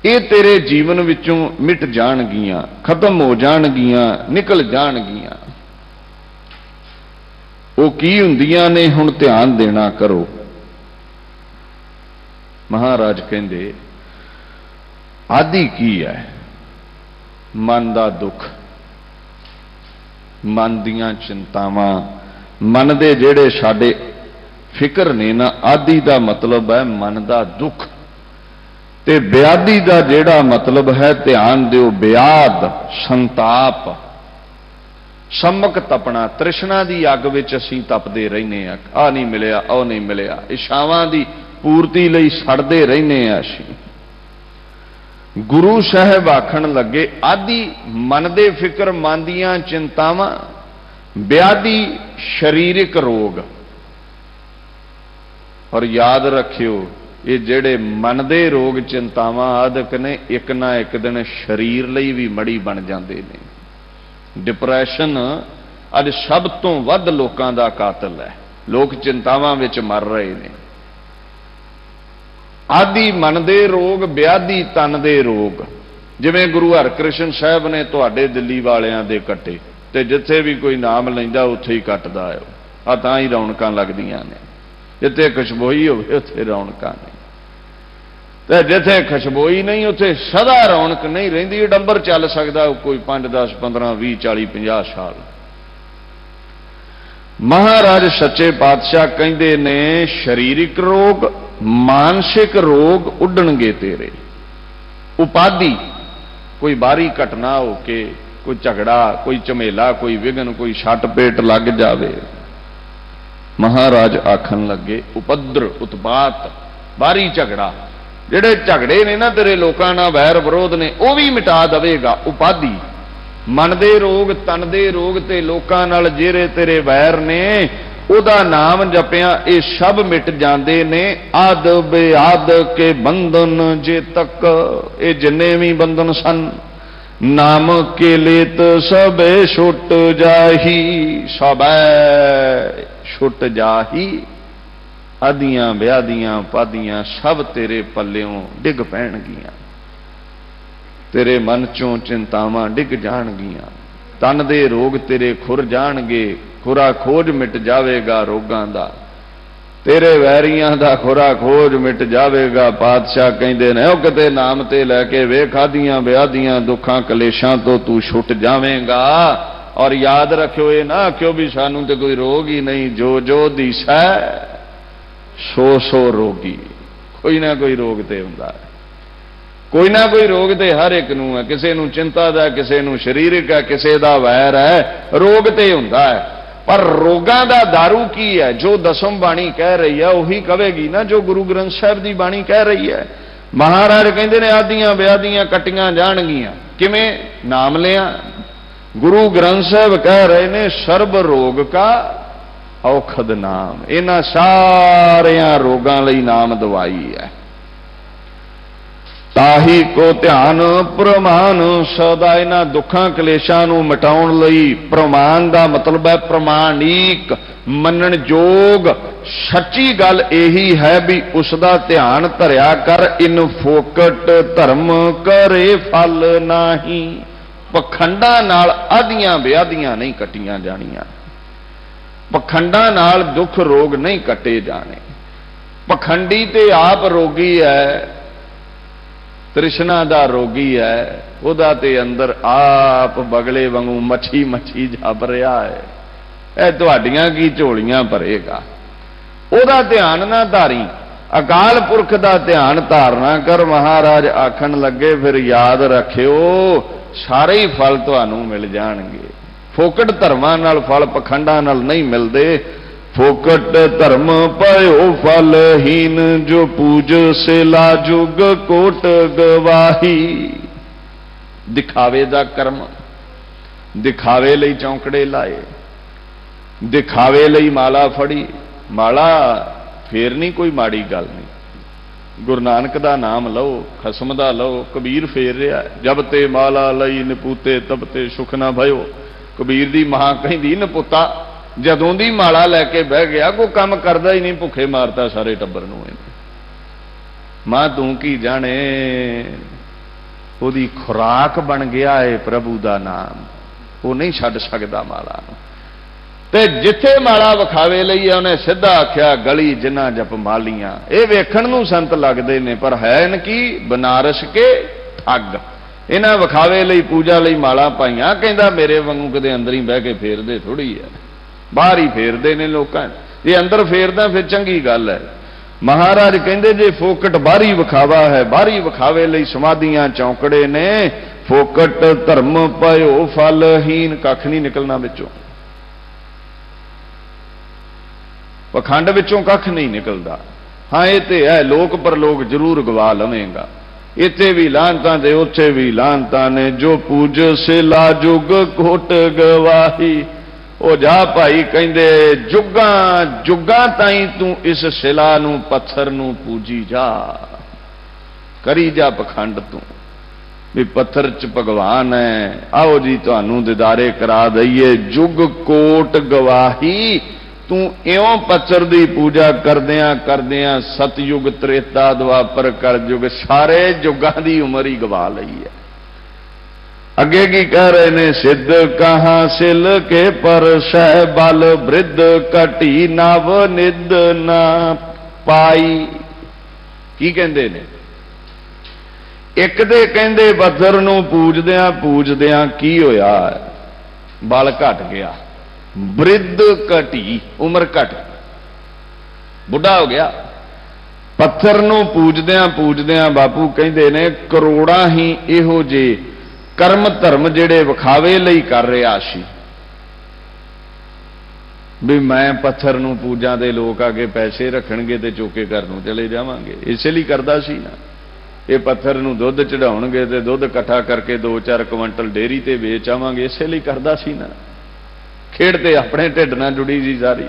ये तेरे जीवन विचों मिट जाणगियां, खत्म हो जाणगियां, निकल जाणगियां। वो की हुंदियां ने, हुण ध्यान देना करो। महाराज कहंदे आदि की है? मन का दुख, मन दियां चिंतावां, मन दे जेड़े साडे फिक्र ने ना, आदि का मतलब है मन का दुख। ते व्याधि का जेड़ा मतलब है, ध्यान दिओ, व्याध संताप, सम्मक तपना, तृष्णा की अग विच असीं तपदे रहने आ नहीं मिलिया, आ नहीं मिलिया, इच्छावां की पूर्ति लई सड़दे रहने आ असीं। गुरु साहब आखण लगे आदि मन दे फिक्र, मन दियां चिंतावां, व्याधि शरीरिक रोग। और याद रखियो ये जेड़े मन दे रोग चिंतावां आदक ने, एक ना एक दिन शरीर लई भी मड़ी बन जाते हैं। डिप्रैशन अज सब तो वध लोकां दा कातल है, लोग चिंतावां विच मर रहे हैं। आदि मन दे रोग, व्याधि तन दे रोग। जिवें गुरु हरकृष्ण साहब ने तुहाडे दिल्ली वालियां दे कट्टे, ते जिथे भी कोई नाम लैंदा उत्थे ही कटदा है। आ तां ही रौनकां लगदियां ने, जिथे खुशबोई होवे उत्थे रौनकां नहीं, ते जिथे खुशबोई नहीं उत्थे सदा रौनक नहीं रहिंदी। डंबर चल सकदा कोई 5, 10, 15, 20, 40, 50 साल। महाराज सच्चे पातशाह कहंदे ने शरीरिक रोग, मानसिक रोग उड्डणगे तेरे। उपाधि, कोई बाहरी घटना हो के, कोई झगड़ा, कोई झमेला, कोई विघन, कोई छट पेट लग जावे। महाराज आखन लगे उपद्र, उत्पात, बाहरी झगड़ा, जेड़े झगड़े ने ना तेरे लोकां नाल वैर विरोध ने, वह भी मिटा देवेगा। उपाधि मन दे रोग, तन दे रोग, ते लोकां नाल जेरे तेरे वैर ने, उहदा नाम जपिया ये सब मिट जाते ने। आद बेआद के बंधन जे तक, ये जिन्ने भी बंधन सन, नाम के लेत सबे छुट जाही, सबे छुट जाही। आदियां व्याधियां पादियां सब तेरे पल्लियों डिग पैणगियां, तेरे मन चों चिंतावां डिग जाणगियां, तन दे रोग तेरे खुर जाणगे, खुरा खोज मिट जावेगा रोगां दा, तेरे वैरियां दा खुरा खोज मिट जावेगा। पातशाह कहंदे ने ओ किते नाम ते लैके वेख, आदियां व्याधियां दुखां कलेशां तो तू छुट जावेगा। और याद रखियो ये ना आखियो भी सानू ते कोई रोग ही नहीं, जो जो दिसै सो सो रोगी। कोई ना कोई रोग ते हुंदा है, कोई ना कोई रोग ते हर एक नूं है। किसे नूं चिंता दा, किसे नूं शरीरिक है, किसे दा वैर है, रोग ते हुंदा है। पर रोगां दा दारू की है? जो दसम बाणी कह रही है वही कहेगी ना जो गुरु ग्रंथ साहब की बाणी कह रही है। महाराज कहंदे ने आदियां व्याधियां कटियां जाणगियां। किवें? नाम लिया। गुरु ग्रंथ साहब कह रहे ने सर्ब रोग का औखद नाम। इन्हां सारियां रोगां लई नाम दवाई है। ताही को ध्यान प्रमाण सदा। इन्हां दुखां कलेशां नूं मिटाउण लई प्रमाण दा मतलब है प्रमाणिक, मनण जोग। सच्ची गल यही है भी उसका ध्यान धरिया कर। इन फोकट धर्म करे फल नाही। पखंडा नाल आदियां व्याधियां नहीं कटियां जानियां, पखंडा नाल दुख रोग नहीं कटे जाने। पखंडी ते आप रोगी है, तृष्णा दा रोगी है, उहदा ते अंदर आप बगले वांगू मच्छी मच्छी जप रहा है। यह तुहाडियां की झोलियां भरेगा। उहदा ध्यान ना धारी, अकाल पुरख दा ध्यान धारना कर। महाराज आखन लगे फिर याद रखियो सारे ही फल तुहानू मिल जाणगे। फोकट धर्मां नाल फल पखंडां नाल नहीं मिलते। फोकट धर्म पयो फलहीन, जो पूज से लाजुग कोट गवाही। दिखावे दा कर्म, दिखावे लई चौंकड़े लाए, दिखावे लई माला फड़ी। माला फेरनी कोई माड़ी गल नहीं। गुरु नानक दा नाम लो, खसम दा लो, कबीर फेर रहा। जब ते माला लई निपूते तब ते सुख ना भयो। कबीर दी मां कहिंदी नपुता जदों दी माला लैके बह गया कोई काम करता ही नहीं, भुखे मारता सारे टब्बर नूं। मां तू की जाने ओदी खुराक बन गया है प्रभु का नाम, वो नहीं छड्ड सकदा माला नूं। ते जिथे माला विखावे लई है उन्हें सीधा आख्या गली जिन्ना जप मालियां। ये वेखण नूं संत लगदे ने पर हैन की बनारस के ठग। इन्हां विखावे लई पूजा लई माला पाईयां, कहंदा मेरे वांगू कदे अंदर ही बह के फेरदे थोड़ी है, बाहर ही फेरदे ने लोकां। जे अंदर फेरदा फिर चंगी गल है। महाराज कहंदे जे फोकट बाहरी विखावा है, बाहरी विखावे लई समाधियां चौंकड़े ने, फोकट धर्म पयो फलहीन, कख नहीं निकलना विचों, पखंड विचों कख नहीं निकलता। हाँ ये तो है लोक परलोक जरूर गवा लवेगा, इत्थे भी लानतां ते उत्थे भी लानतां ने, जो पूज से लाजुग कोट गवाही। ओ जा भाई कहंदे जुगां जुगां ताईं तू इस शिला नूं पत्थर नूं पूजी जा, करी जा पखंड तू भी पत्थर च भगवान है। आओ जी तुहानूं दीदारे करा दईए, जुग कोट गवाही। तू इउं पत्थर दी पूजा करदियां करदियां सतयुग त्रेता द्वापर कलयुग सारे जुगां दी उमर ही गवा लई है। अगे की कह रहे ने, सिद्ध कहां सिल के पर सह बल, वृद्ध घटी नव निद ना पाई। की कहंदे ने? एक दे कहंदे पत्थर नूं पूजदियां पूजदियां की होया, बल घट गया, वृद्ध घटी उम्र घट, बुढ़ा हो गया। पत्थर नूं पूजदियां पूजदियां बापू कहंदे ने करोड़ां ही इहो जे कर्म धर्म जिहड़े विखावे लई कर रहा सी, भी मैं पत्थर नूं पूजा दे लोग आगे पैसे रखणगे ते चुके घर नूं चले जावांगे, इसे लिए करदा सी ना। ये पत्थर नूं दुध चढ़ाउणगे ते दुध इकट्ठा करके 2-4 क्विंटल डेयरी ते वेच आवांगे, इसे लिए करदा सी ना। खेड ते अपने ढिड नाल जुड़ी सी सारी,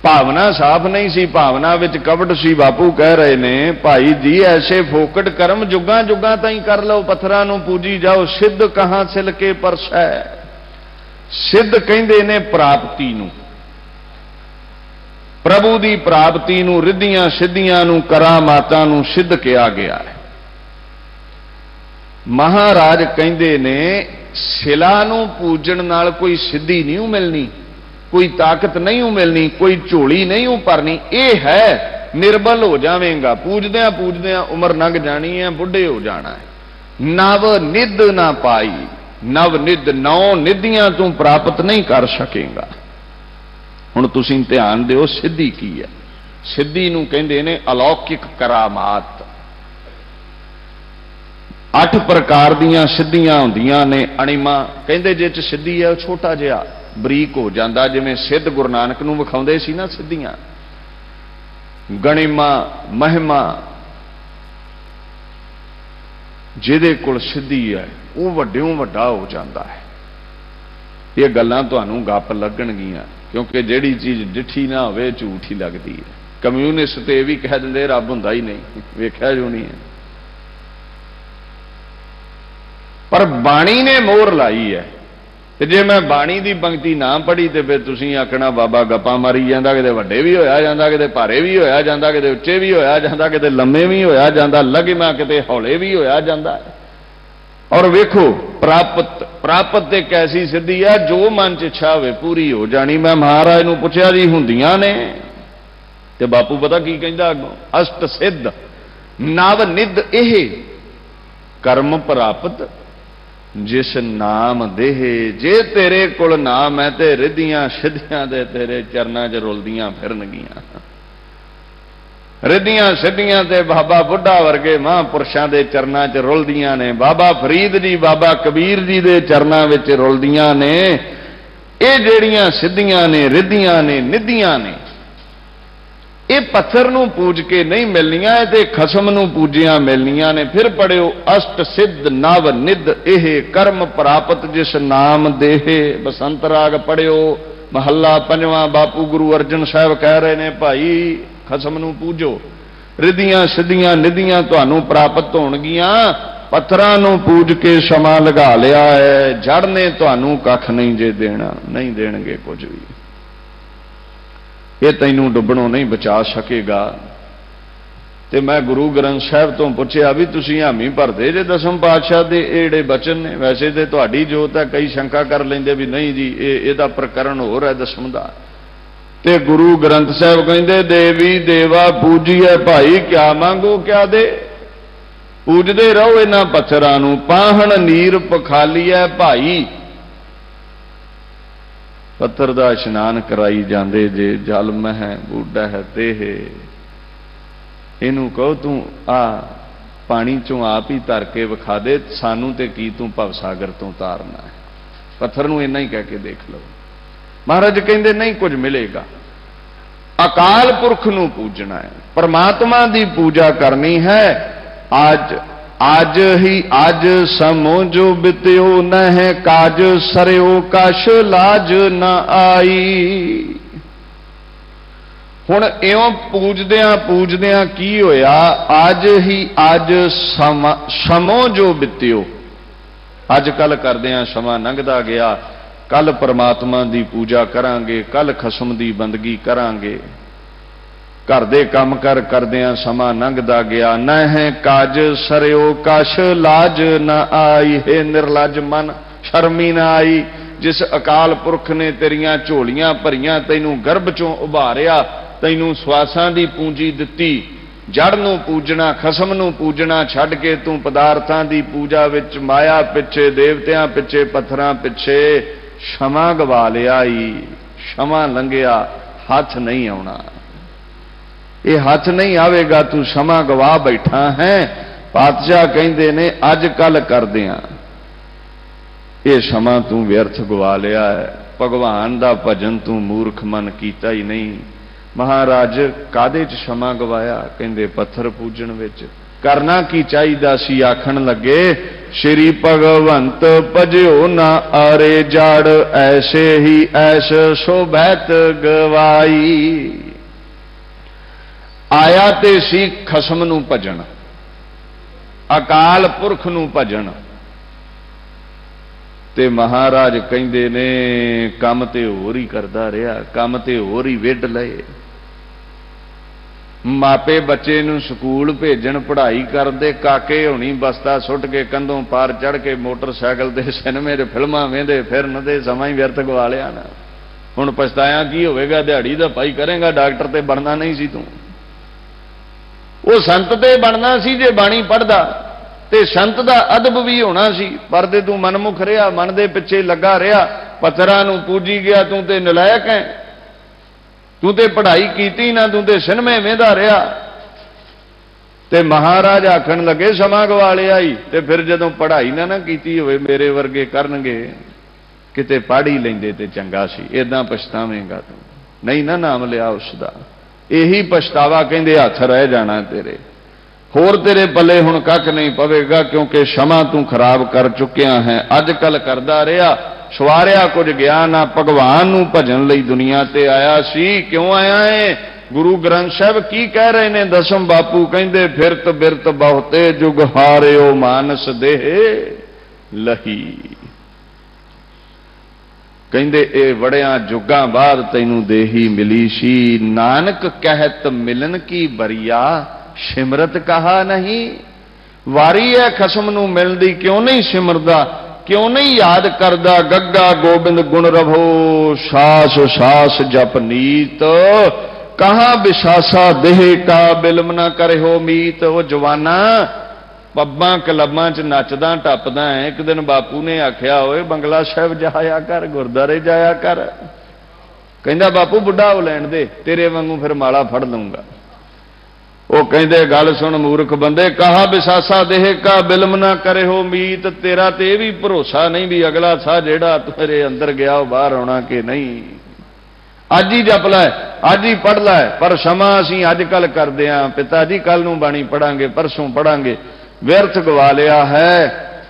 भावना साफ नहीं सी, भावना विच कपट सी। बापू कह रहे ने भाई जी ऐसे फोकट कर्म जुगां जुगां ताईं कर लो, पत्थरां नूं पूजी जाओ, सिद्ध कहां सिल के परसै। सिद्ध कहंदे ने प्राप्ति नूं, प्रभु दी प्राप्ति नूं, रिद्धियां सिद्धियां नूं, करामातां नूं सिद्ध किया गया है। महाराज कहंदे ने शिला नूं पूजण नाल कोई सिद्धि नहीं मिलनी, कोई ताकत नहीं मिलनी, कोई झोली नहीं भरनी। ये है निर्बल हो जावेगा, पूजदियां पूजदियां उम्र लंघ जानी है, बुढ़े हो जाना है। नव निध ना पाई, नव निध 9 निधियां तू प्राप्त नहीं कर सकेगा। हुण तुसीं ध्यान दिओ सिद्धि की है। सिद्धि नूं कहंदे ने अलौकिक करामात। 8 प्रकार दीयां सिद्धियां हुंदियां ने। अणिमा कहंदे जे च सिद्धि है छोटा जिहा बरीक हो जाता, जिवें सिद्ध गुरु नानक नूं विखाउंदे सी ना सिद्धियां। गणिमा महिमा जिहदे कोल सिद्धि है वो वड्डियों वड्डा हो जाता है। ये गल्लां तुहानूं गप लगणगीਆਂ, क्योंकि जिहड़ी चीज़ डिठी ना होवे झूठ ही लगती है। कम्यूनिस्ट तो यह भी कह दिंदे रब हुंदा ही नहीं, वेख्या जो नहीं है। पर बाणी ने मोहर लाई है। जे मैं बाणी की पंक्ति ना पढ़ी तो फिर तुसीं आखना बाबा गप्पा मारी जाता, किते वड्डे भी होया जाता, किते भारे भी होया जाता, किते उच्चे भी होया जाता, किते लम्मे भी होया जाता, लगिमा किते हौले भी होया जाता। और वेखो प्राप्त प्राप्त एक ऐसी सिद्धि है जो मन च इच्छा होवे पूरी हो जानी। मैं महाराज नूं पुछया जी हुंदियां ने, ते बापू पता की कहंदा अगों, अष्ट सिद्ध नव निध एह कर्म प्राप्त जिस नाम देह। जे तेरे कोल नाम है ते रिद्धियां सिद्धियां दे तेरे चरनां च रुलदियां फिरनगियां। रिद्धियां सिद्धियां ते बाबा बुढ़ा वर्गे महापुरुषां दे चरनां च रुलदियां ने। बाबा फरीद जी बाबा कबीर जी दे चरनां विच रुलदियां ने। ये ਜਿਹੜੀਆਂ सिद्धियां ने रिद्धियां ने निधियां ने ये पत्थर नूं पूज के नहीं मिलनियां, ये खसम नूं पूजियां मिलनियां ने। फिर पढ़ियो अष्ट सिद्ध नव निध एह कर्म प्राप्त जिस नाम देहे। बसंत राग पढ़ियो महला 5वां। बापू गुरु अर्जन साहब कह रहे ने भाई खसम नूं पूजो, रिद्धियां सिद्धियां निधियां तुहानूं प्राप्त होणगियां, पत्थरां नूं पूज के समा लगा लिया है, जड़ ने तुहानूं कख नहीं जे देना, नहीं देणगे कुछ भी, ये तैनूं डुबणों नहीं बचा सकेगा। ते मैं गुरु ग्रंथ साहिब तो पुछया भी तुसीं हामी भरदे जे दसम पातशाह दे इहड़े बचन ने? वैसे तो तुहाडी जोत है, कई शंका कर लेंदे भी नहीं जी इहदा प्रकरण होर है दसम दा। ते गुरु ग्रंथ साहिब कहंदे देवी देवा पूजिए भाई, क्या मांगो क्या दे। पूजदे रहो इन्हां पत्थरां नूं, पाहण नीर पखालीए भाई। पत्थर दा इशनान कराई जांदे जे, जल मह बूढ़ा है देह। इनू कहो तू आ पानी चों आप ही तर के विखा दे, सानू ते की तू भवसागर तो तारना है। पत्थर नूं इन्ना ही कह के देख लो। महाराज कहंदे नहीं कुछ मिलेगा। अकाल पुरख नूं पूजना है, परमात्मा दी पूजा करनी है। आज ही आज समो जो बित्यो न है काज, सरयो कश लाज न आई। हुण इउं पूजदियां की होया, आज ही आज समो जो बित्यो, अज कल करदियां समा लंघदा गया, कल परमात्मा दी पूजा करांगे, कल खसम दी बंदगी करांगे। घर दे काम कर करदियां समा लंघदा गया, न है काज सरयो कश लाज न आई। हे निर्लज मन, शर्मी न आई। जिस अकाल पुरख ने तेरियां झोलियां भरियां, तैनूं गर्भ चों उभारिया, तैनूं स्वासां दी पूंजी दित्ती, जड़ नूं पूजना खसम नूं पूजना छड्ड के तूं पदार्थां दी पूजा विच माया पिछे, देवतियां पिछे, पत्थरां पिछे क्षमा गवा लिया ही। क्षमा लंघिया, हथ नहीं आउणा। ये हथ नहीं आवेगा, तू क्षमा गवा बैठा है। पातशाह कहंदे ने अज कल करदियां ये क्षमा तू व्यर्थ गवा लिया है। भगवान दा भजन तू मूर्ख मन कीता ही नहीं। महाराज कादे च क्षमा गवाया? कहंदे पत्थर पूजन विच। करना की चाहिदा सी? आखण लगे श्री भगवंत भजो ना आरे जड़, ऐसे ही ऐस शोभैत गवाई। आया ते सी खसम नूं भजन, अकाल पुरख नूं भजन, ते महाराज कहंदे ने काम ते होर ही करदा रहा, काम ते होर ही विड लए। मापे बच्चे नूं स्कूल भेजण, पढ़ाई करदे, काके होनी बस्ता सुट के कंधों पार चढ़ के मोटरसाइकिल दे सिनेमे दे फिल्मां वेंदे फिरन दे समा ही व्यर्थ गवा लिया ना। हुण पछताया की होवेगा? दिहाड़ी दा पाई करेगा, डॉक्टर ते बनना नहीं सी तूं। वो संत ते बनना सी जे बाणी पढ़दा, ते संत दा अदब भी होना सी। पर ते तू मनमुख रहा, मन दे पिछे लगा रहा, पत्थरां नूं पूजी गया। तू ते नलायक है, तू ते पढ़ाई कीती ना, तू ते सिनेमे वेंदा रहा। ते महाराज आखण लगे समा गवा लिया ही। ते फिर जदों पढ़ाई ना कीती होवे, मेरे वर्गे करनगे किते पढ़ ही लैंदे ते चंगा सी। इदां पछतावेंगा तू, नहीं ना नाम लिया उसदा। यही पछतावा कहंदे हथ रह जाना तेरे, होर तेरे पले हुण कख नहीं पवेगा, क्योंकि क्षमा तू खराब कर चुकिया है। अज कल करदा रहा, सवारिया कुछ गया ना। भगवान नूं भजन लई दुनिया ते आया सी। क्यों आया है? गुरु ग्रंथ साहिब की कह रहे ने? दसम बापू कहंदे फिरत बिरत बहुते जुग हारियो मानस देह लही। कहंदे ए बड़ियां जुगां बाद तैनू देही मिली सी। नानक कहत मिलन की बरिया, सिमरत कहा नहीं। वारी है खसम नूं मिलदी, क्यों नहीं सिमरदा, क्यों नहीं याद करदा? गग्गा गोबिंद गुण रभो, सास सास जप नीत। कहां बिसासा देह का, बिलम ना करे हो मीत। वो जवाना पब्बां क्लबां च नचदा टपदा है। एक दिन बापू ने आख्या होए बंगला साहिब जाया कर, गुरद्वारे जाया कर। कहंदा बापू बुढ़ा हो लैण दे, तेरे वांगू फिर माला फड़ लूंगा। वो कहंदे गल सुन मूर्ख बंदे, कहा बिसासा देह का बिलम ना करे हो मीत। तेरा तो यह भी भरोसा नहीं भी अगला सा जेड़ा तेरे अंदर गया वो बाहर आना कि नहीं। अज ही जप लै, अज ही पढ़ लै। पर क्षमा असीं अज कल करदे हां, पिता जी कल नूं बाणी पढ़ांगे, परसों पढ़ांगे, व्यर्थ गवा लिया है।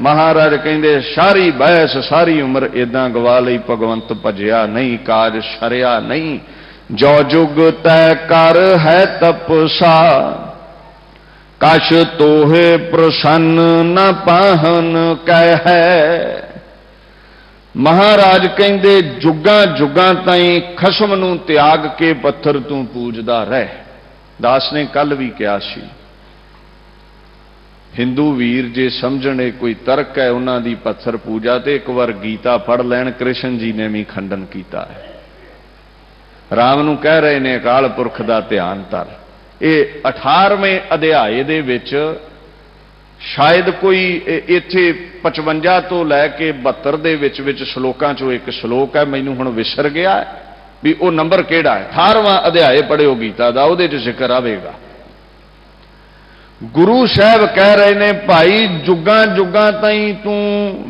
महाराज कहंदे सारी बहस सारी उम्र इदां गवा लई, भगवंत भजिया नहीं, काज शरिया नहीं। जो जुग तय कर है तपसा, कश तोहे प्रसन्न न पाहन कह। महाराज कहंदे जुगां जुगां ताईं खसम नूं त्याग के पत्थर तू पूजदा रह। दास ने कल भी कहा सी, हिंदू वीर जे समझने कोई तर्क है उन्हां दी पत्थर पूजा ते एक बार गीता पढ़ लैण। कृष्ण जी ने भी खंडन किया है। राम नूं कह रहे ने अकाल पुरख दा ध्यान धर। ये 18वें अध्याय दे विच शायद कोई इत्थे 55 तो लैके 72 दे विच श्लोकां चों एक श्लोक है, मैनूं हुण विसर गया भी वो नंबर किहड़ा है। 18वां अध्याय पढ़िओ गीता दा, उहदे च जिक्र आवेगा। गुरु साहब कह रहे ने भाई जुगां जुगां ताईं तू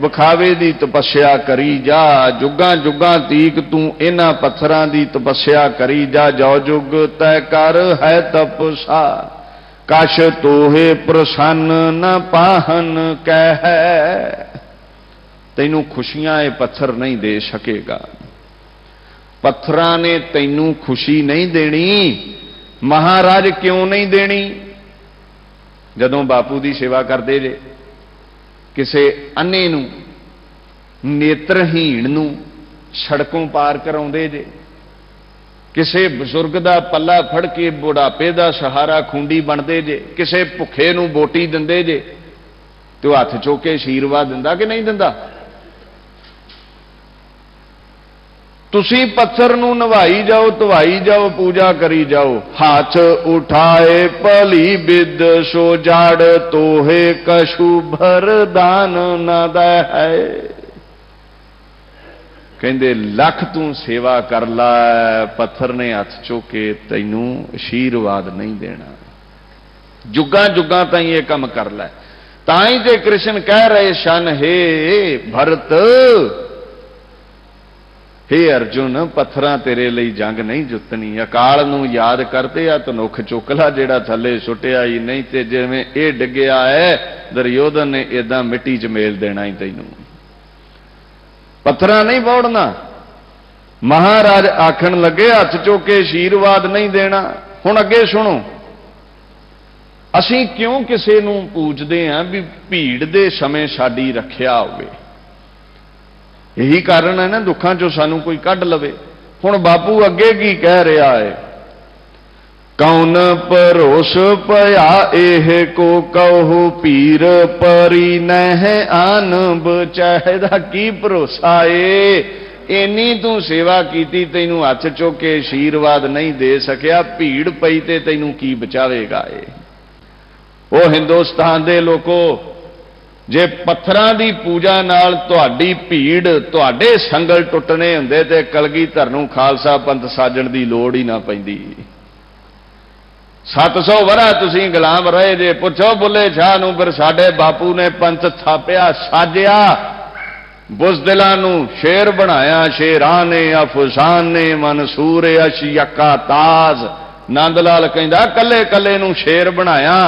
विखावे दी तपस्या करी जा, जुगां जुगां तीक तू इन्हां पत्थरां दी तपस्या करी जा। जो जुग तय कर है तपसा, कश तोहे प्रसन्न न पाहन कह। तैनू खुशियां ये पत्थर नहीं दे सकेगा। पत्थरां ने तैनू खुशी नहीं देनी। महाराज क्यों नहीं देनी? जदों बापू की सेवा करते जे, किसे अन्ने नूं नेत्रहीन नूं सड़कों पार कराउंदे जे, किसे बजुर्ग का पल्ला फड़ के बुढ़ापे का सहारा खूंडी बनते जे, किसे भुखे नूं बोटी दिंदे जे, तो हथ चुक के आशीर्वाद दिंदा कि नहीं दिंदा? तुसी पत्थर नूं नवाई जाओ, धवाई जाओ, पूजा करी जाओ। हाथ उठाए भली बिद सो जाड़, तोहे कशु भर दान न दे। कहंदे लख तू सेवा कर ला, पत्थर ने हथ चुके तैनू आशीर्वाद नहीं देना। जुगां जुगां ताईं ये काम कर लै। ताई जे कृष्ण कह रहे सन, हे भरत, हे अर्जुन, पत्थरां तेरे लिए जंग नहीं जुतनी। अकाल नूं याद करते आ तनुख चुकला जेड़ा थले सुटिया ही नहीं, ते जिवें ये डिग्या है दुर्योधन ने इदां मिट्टी च मेल देना ही तैनूं। पत्थरां नहीं बोड़ना। महाराज आखण लगे हथ चुके आशीर्वाद नहीं देना। हुण अगे सुनो, असीं क्यों किसे नूं पूजदे हां भी भीड़ दे समय साडी रखिया होवे। यही कारण है ना दुखों चो सानू कोई कढ़ लवे। हुण बापू अगे की कह रहा है, कौन परोस पया एह को कहो पीर परी नह आन बचाहदा। की भरोसा है इन्नी तू सेवा की तैनू हथ चुक के आशीर्वाद नहीं दे सकिया, भीड़ पई ते तैनू की बचावेगा। वो हिंदुस्तान दे लोगों, जे पत्थरां दी पूजा नाल तुहाडी भीड़ तुहाडे संगल टुटने हुंदे ते कलगीधर नूं खालसा पंथ साजण दी लोड़ ही ना पैंदी। 700 वरा तुसीं गुलाम रहे जे। पुछो बुल्ले शाह नूं, फिर साडे बापू ने पंथ थापिया, साजिया, बुज़दिलां नूं शेर बनाया। शेरां ने अफसान ने मंसूर अशयका ताज। नंद लाल कहंदा कल्ले कल्ले नूं शेर बनाया,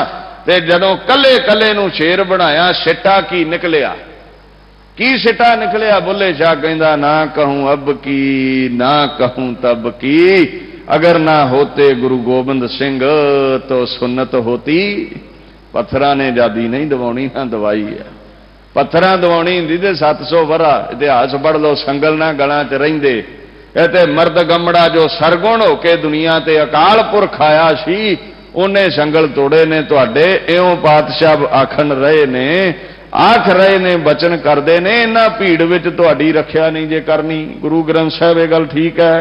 ते जदों कल्ले कल्ले नूं शेर बनाया सिटा की निकलिया? की सिटा निकलिया? बुल्ले शाह कहंदा ना कहूं अब की, ना कहूं तब की, अगर ना होते गुरु गोबिंद सिंह तो सुन्नत होती। पत्थरां ने आजादी नहीं दवाउणी, ना दवाई है। पत्थरां दवाउणी हुंदी ते 700 वरा इतिहास पढ़ लो, संगल ना गलां च रहिंदे। इह ते मर्द गमड़ा जो सरगुण होके दुनिया ते अकाल पुरख आया सी, उन्हें संगल तोड़े ने तुहाडे। इउं पातशाह आखण रहे ने, आख रहे ने, बचन करते ने, इन्हां भीड़ विच तुहाडी रखिया नहीं जे करनी। गुरु ग्रंथ साहब ये गल ठीक है?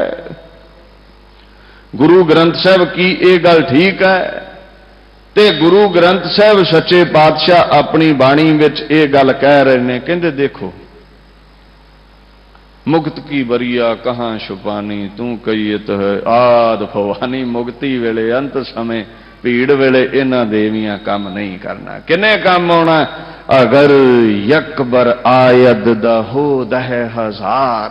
गुरु ग्रंथ साहब की ये गल ठीक है? ते गुरु ग्रंथ साहब सच्चे पातशाह अपनी बाणी विच ये गल कह रहे ने। कहंदे देखो, मुक्त की बरिया कहाँ छुपानी, तू कईयत है आद फवानी। मुक्ति वेले अंत समय भीड़ वेले इन्हां देवियां काम नहीं करना। किन्ने काम आउणा? अगर यकबर आयद दहो दह हजार।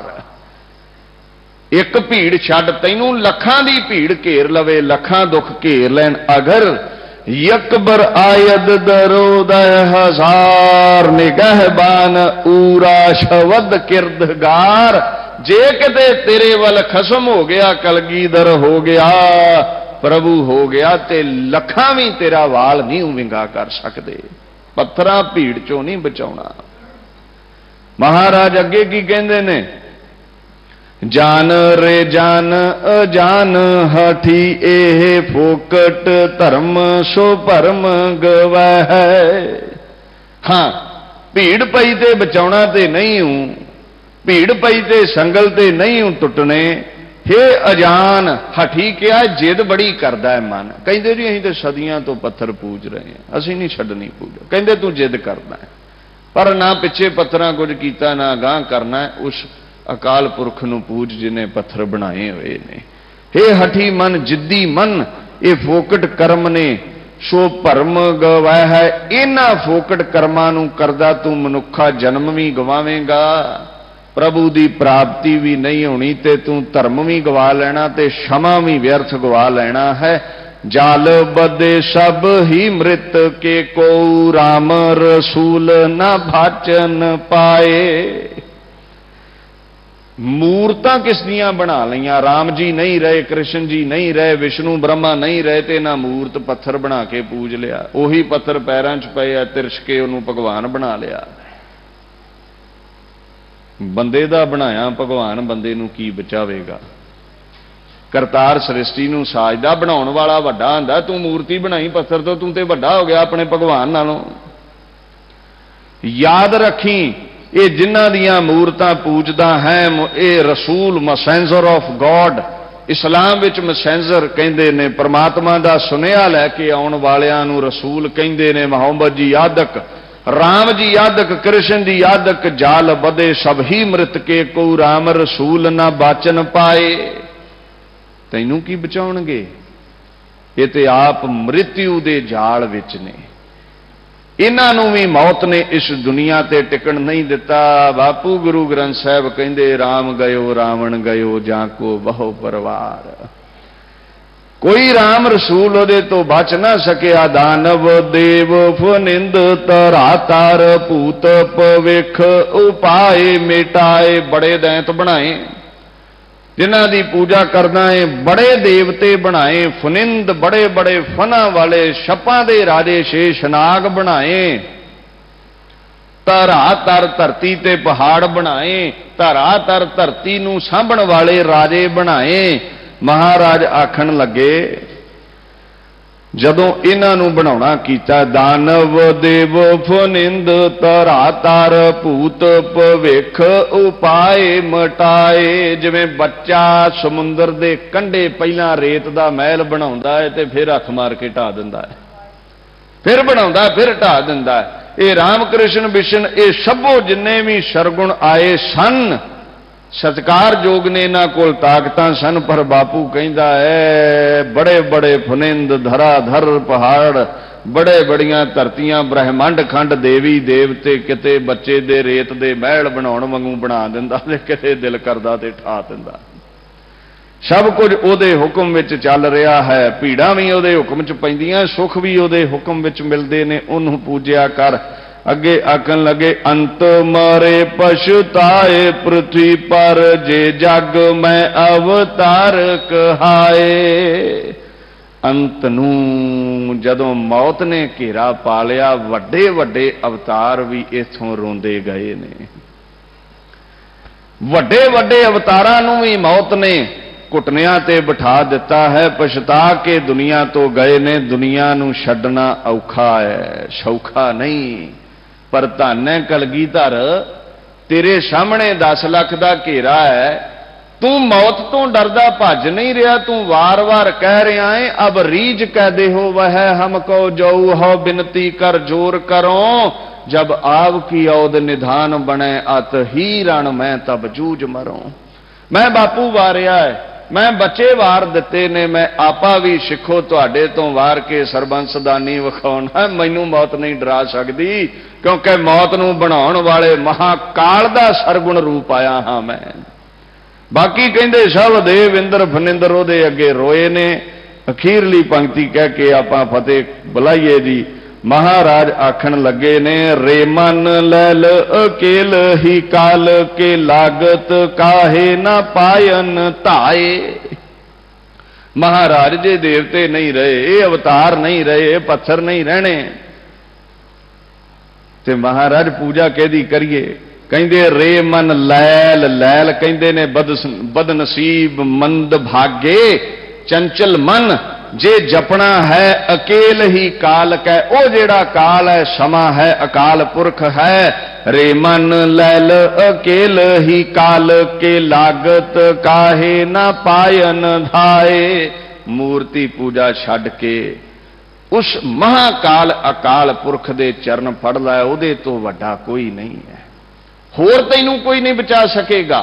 एक भीड़ छड्ड, तैनू लखां दी भीड़ घेर लवे, लखां दुख घेर लैन। अगर यकबर आयद दरो दह हजार, निगहबान ऊरा शवद किरदगार। जे किते तेरे वल खसम हो गया, कलगीधर हो गया, प्रभु हो गया ते लखां भी तेरा वाल नहीं विंगा कर सकते, पत्थरां भीड़ चों नहीं बचाउणा। महाराज अगे की कहंदे ने, जान रे जान अजान हाठी एह फोकट धर्म सो भरम गवै। हां भीड़ पई ते बचाउणा ते नहीं हूं, भीड़ पई ते संगल ते नहीं हूं टुटने। हे अजान हठी क्या जिद बड़ी करदा है मन। कहंदे जी असीं ते सदियां तो पत्थर पूज रहे हैं, असीं नहीं छड्डनी पूजा। कहंदे तू जिद करदा है, पर ना पिछे पत्थरां कुछ कीता ना गां करना है। उस अकाल पुरख नूं पूज जिन्हें पत्थर बनाए हुए ने। हे हठी मन जिद्दी मन, ये फोकट कर्म ने सो भरम गवाया है। इन्हां फोकट कर्मां नूं करदा तू मनुखा जन्म भी गवावेगा, प्रभु की प्राप्ति भी नहीं होनी, ते तू धर्म भी गवा लेना ते क्षमा भी व्यर्थ गवा लेना है। जाल बदे सब ही मृत के को राम रसूल न भाचन पाए। मूर्तां किस दियां बना लिया, राम जी नहीं रहे, कृष्ण जी नहीं रहे, विष्णु ब्रह्मा नहीं रहे, ते ना मूर्त पत्थर बना के पूज लिया। उही पत्थर पैरां च पए तिरछ के उन्होंने भगवान बना लिया। बंदे दा बनाया भगवान बंदे नूं की बचावेगा। करतार सृष्टि नूं साजदा बनाउण वाला वड्डा हुंदा, तू मूर्ति बनाई पत्थर तो तू ते वड्डा हो गया अपने भगवान नालों। याद रखी ये जिन्हां दियां मूर्तां पूजदा है ये रसूल messenger of God. Islam which messenger कहंदे ने, परमात्मा दा सुनेहा लैके आउण वालियां नूं रसूल कहंदे ने। मोहम्मद जी यादक, राम जी यादक, कृष्ण जी यादक। जाल बदे सब ही मृत के को राम रसूल ना बाचन पाए। तैनू की बचाउणगे, ये ते आप मृत्यु दे जाल विच ने। इन्हां नूं भी मौत ने इस दुनिया ते टिकण नहीं दिता। बापू गुरु ग्रंथ साहब कहंदे, राम गयो रावण गयो जाको बहु परवार। कोई राम रसूल ओदे तो बच ना सकिया। दानव देव फनिंद तरा तार भूत भविख उपाय मिटाए। बड़े दैंत बनाए जिन्हां दी पूजा करना है, बड़े देवते बनाए। फनिंद बड़े बड़े फना वाले छपां दे राजे शेषनाग बनाए। धरा तर धरती ते पहाड़ बनाए। धरा तर धरती नूं सांभण वाले राजे बनाए। महाराज आखण लगे जदों इन्हां नूं बनाउणा कीता, दानव देव फनिंद तरा तार भूत भविख उपाय मटाए। जिवें बच्चा समुंदर दे कंढे पहला रेत दा महल बनाउंदा है ते फिर हथ मार के ढा दिंदा है, फिर बनाउंदा फिर ढा दिंदा है। ये राम कृष्ण विष्णु ये सबो जिन्ने भी सरगुण आए सन, सत्कार जोग ने इन्हां कोल ताकतां सन, पर बापू कहंदा है बड़े बड़े फनिंद धराधर पहाड़, बड़े बड़ियां धरतियां, ब्रह्मंड खंड, देवी देवते, किते बच्चे दे रेत दे महल बनाउण वांगू बना दिंदा ते किते दिल करदा ते ठा दिंदा। सब कुछ उहदे हुक्म विच चल रहा है। भीड़ां भी उहदे हुक्म च पैंदियां, सुख भी उहदे हुक्म विच मिलदे ने। उन्हूं पूजिया कर। अगे आखन लगे, अंत मारे पछताए पृथ्वी पर जे जग मैं अवतार कहाए। अंत नूं जदों मौत ने घेरा पा लिया, वड्डे वड्डे अवतार भी इथों रोंदे गए ने। वड्डे वड्डे अवतारां नूं भी मौत ने घुटनियां ते बिठा दिता है। पछता के दुनिया तो गए ने। दुनिया नूं छड्डना औखा है, सौखा नहीं। पर धन है कलगीधर, तेरे सामने 10 लाख का घेरा है, तू मौत तो डरदा भज नहीं रहा। तू वार वार कह रहा है, अब रीज कह दे हो वह हमको जाऊ हो बिनती कर जोर करो। जब आव की औद निधान बने अत ही रण मैं तब जूझ मरो। मैं बापू वारिया है, मैं बच्चे वार दिते ने, मैं आपा भी सिखो तुहाडे तो वार के सरबंस दा नी विखाउणा। मैनू मौत नहीं डरा सकती, क्योंकि मौत नूं बनाउण वाले महाकाल दा सरगुण रूप आया हाँ मैं। बाकी कहंदे सब देव इंद्र फनिंदर उहदे अगे रोए ने। अखीरली पंक्ति कह के आपां फतेह बुलाइए जी। महाराज आखन लगे ने, रे मन लैल अकेल ही काल के लागत काहे ना पायन धाए। महाराज जे देवते नहीं रहे, ये अवतार नहीं रहे, ये पत्थर नहीं रहने, ते महाराज पूजा कहदी करिए? कहंदे रे मन लैल, लैल कहंदे ने बदनसीब मंद भागे चंचल मन, जे जपना है अकेल ही काल कै। ओ जेड़ा काल है, समा है, अकाल पुरख है। रे मन लैल अकेल ही काल के, लागत काहे ना पायन धाए। मूर्ति पूजा छड़ के उस महाकाल अकाल पुरख दे चरण फड़ लै, उहदे तो वड्डा कोई नहीं है। होर तैनू कोई नहीं बचा सकेगा।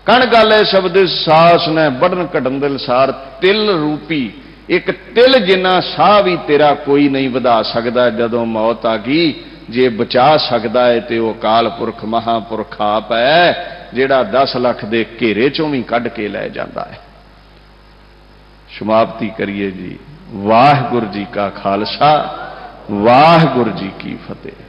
कण गल है शब्द सास ने बढ़न घटन दिल सार, तिल रूपी एक तिल जिन्ना साह भी तेरा कोई नहीं वधा सकता। जदों मौत आ गई, जे बचा सकता है तो वह अकाल पुरख महापुरख आप है, जिहड़ा 10 लाख के घेरे चों भी कढ़ के लै जाता है। समाप्ति करिए जी। वाहिगुरू जी का खालसा, वाहिगुरू जी की फतेह।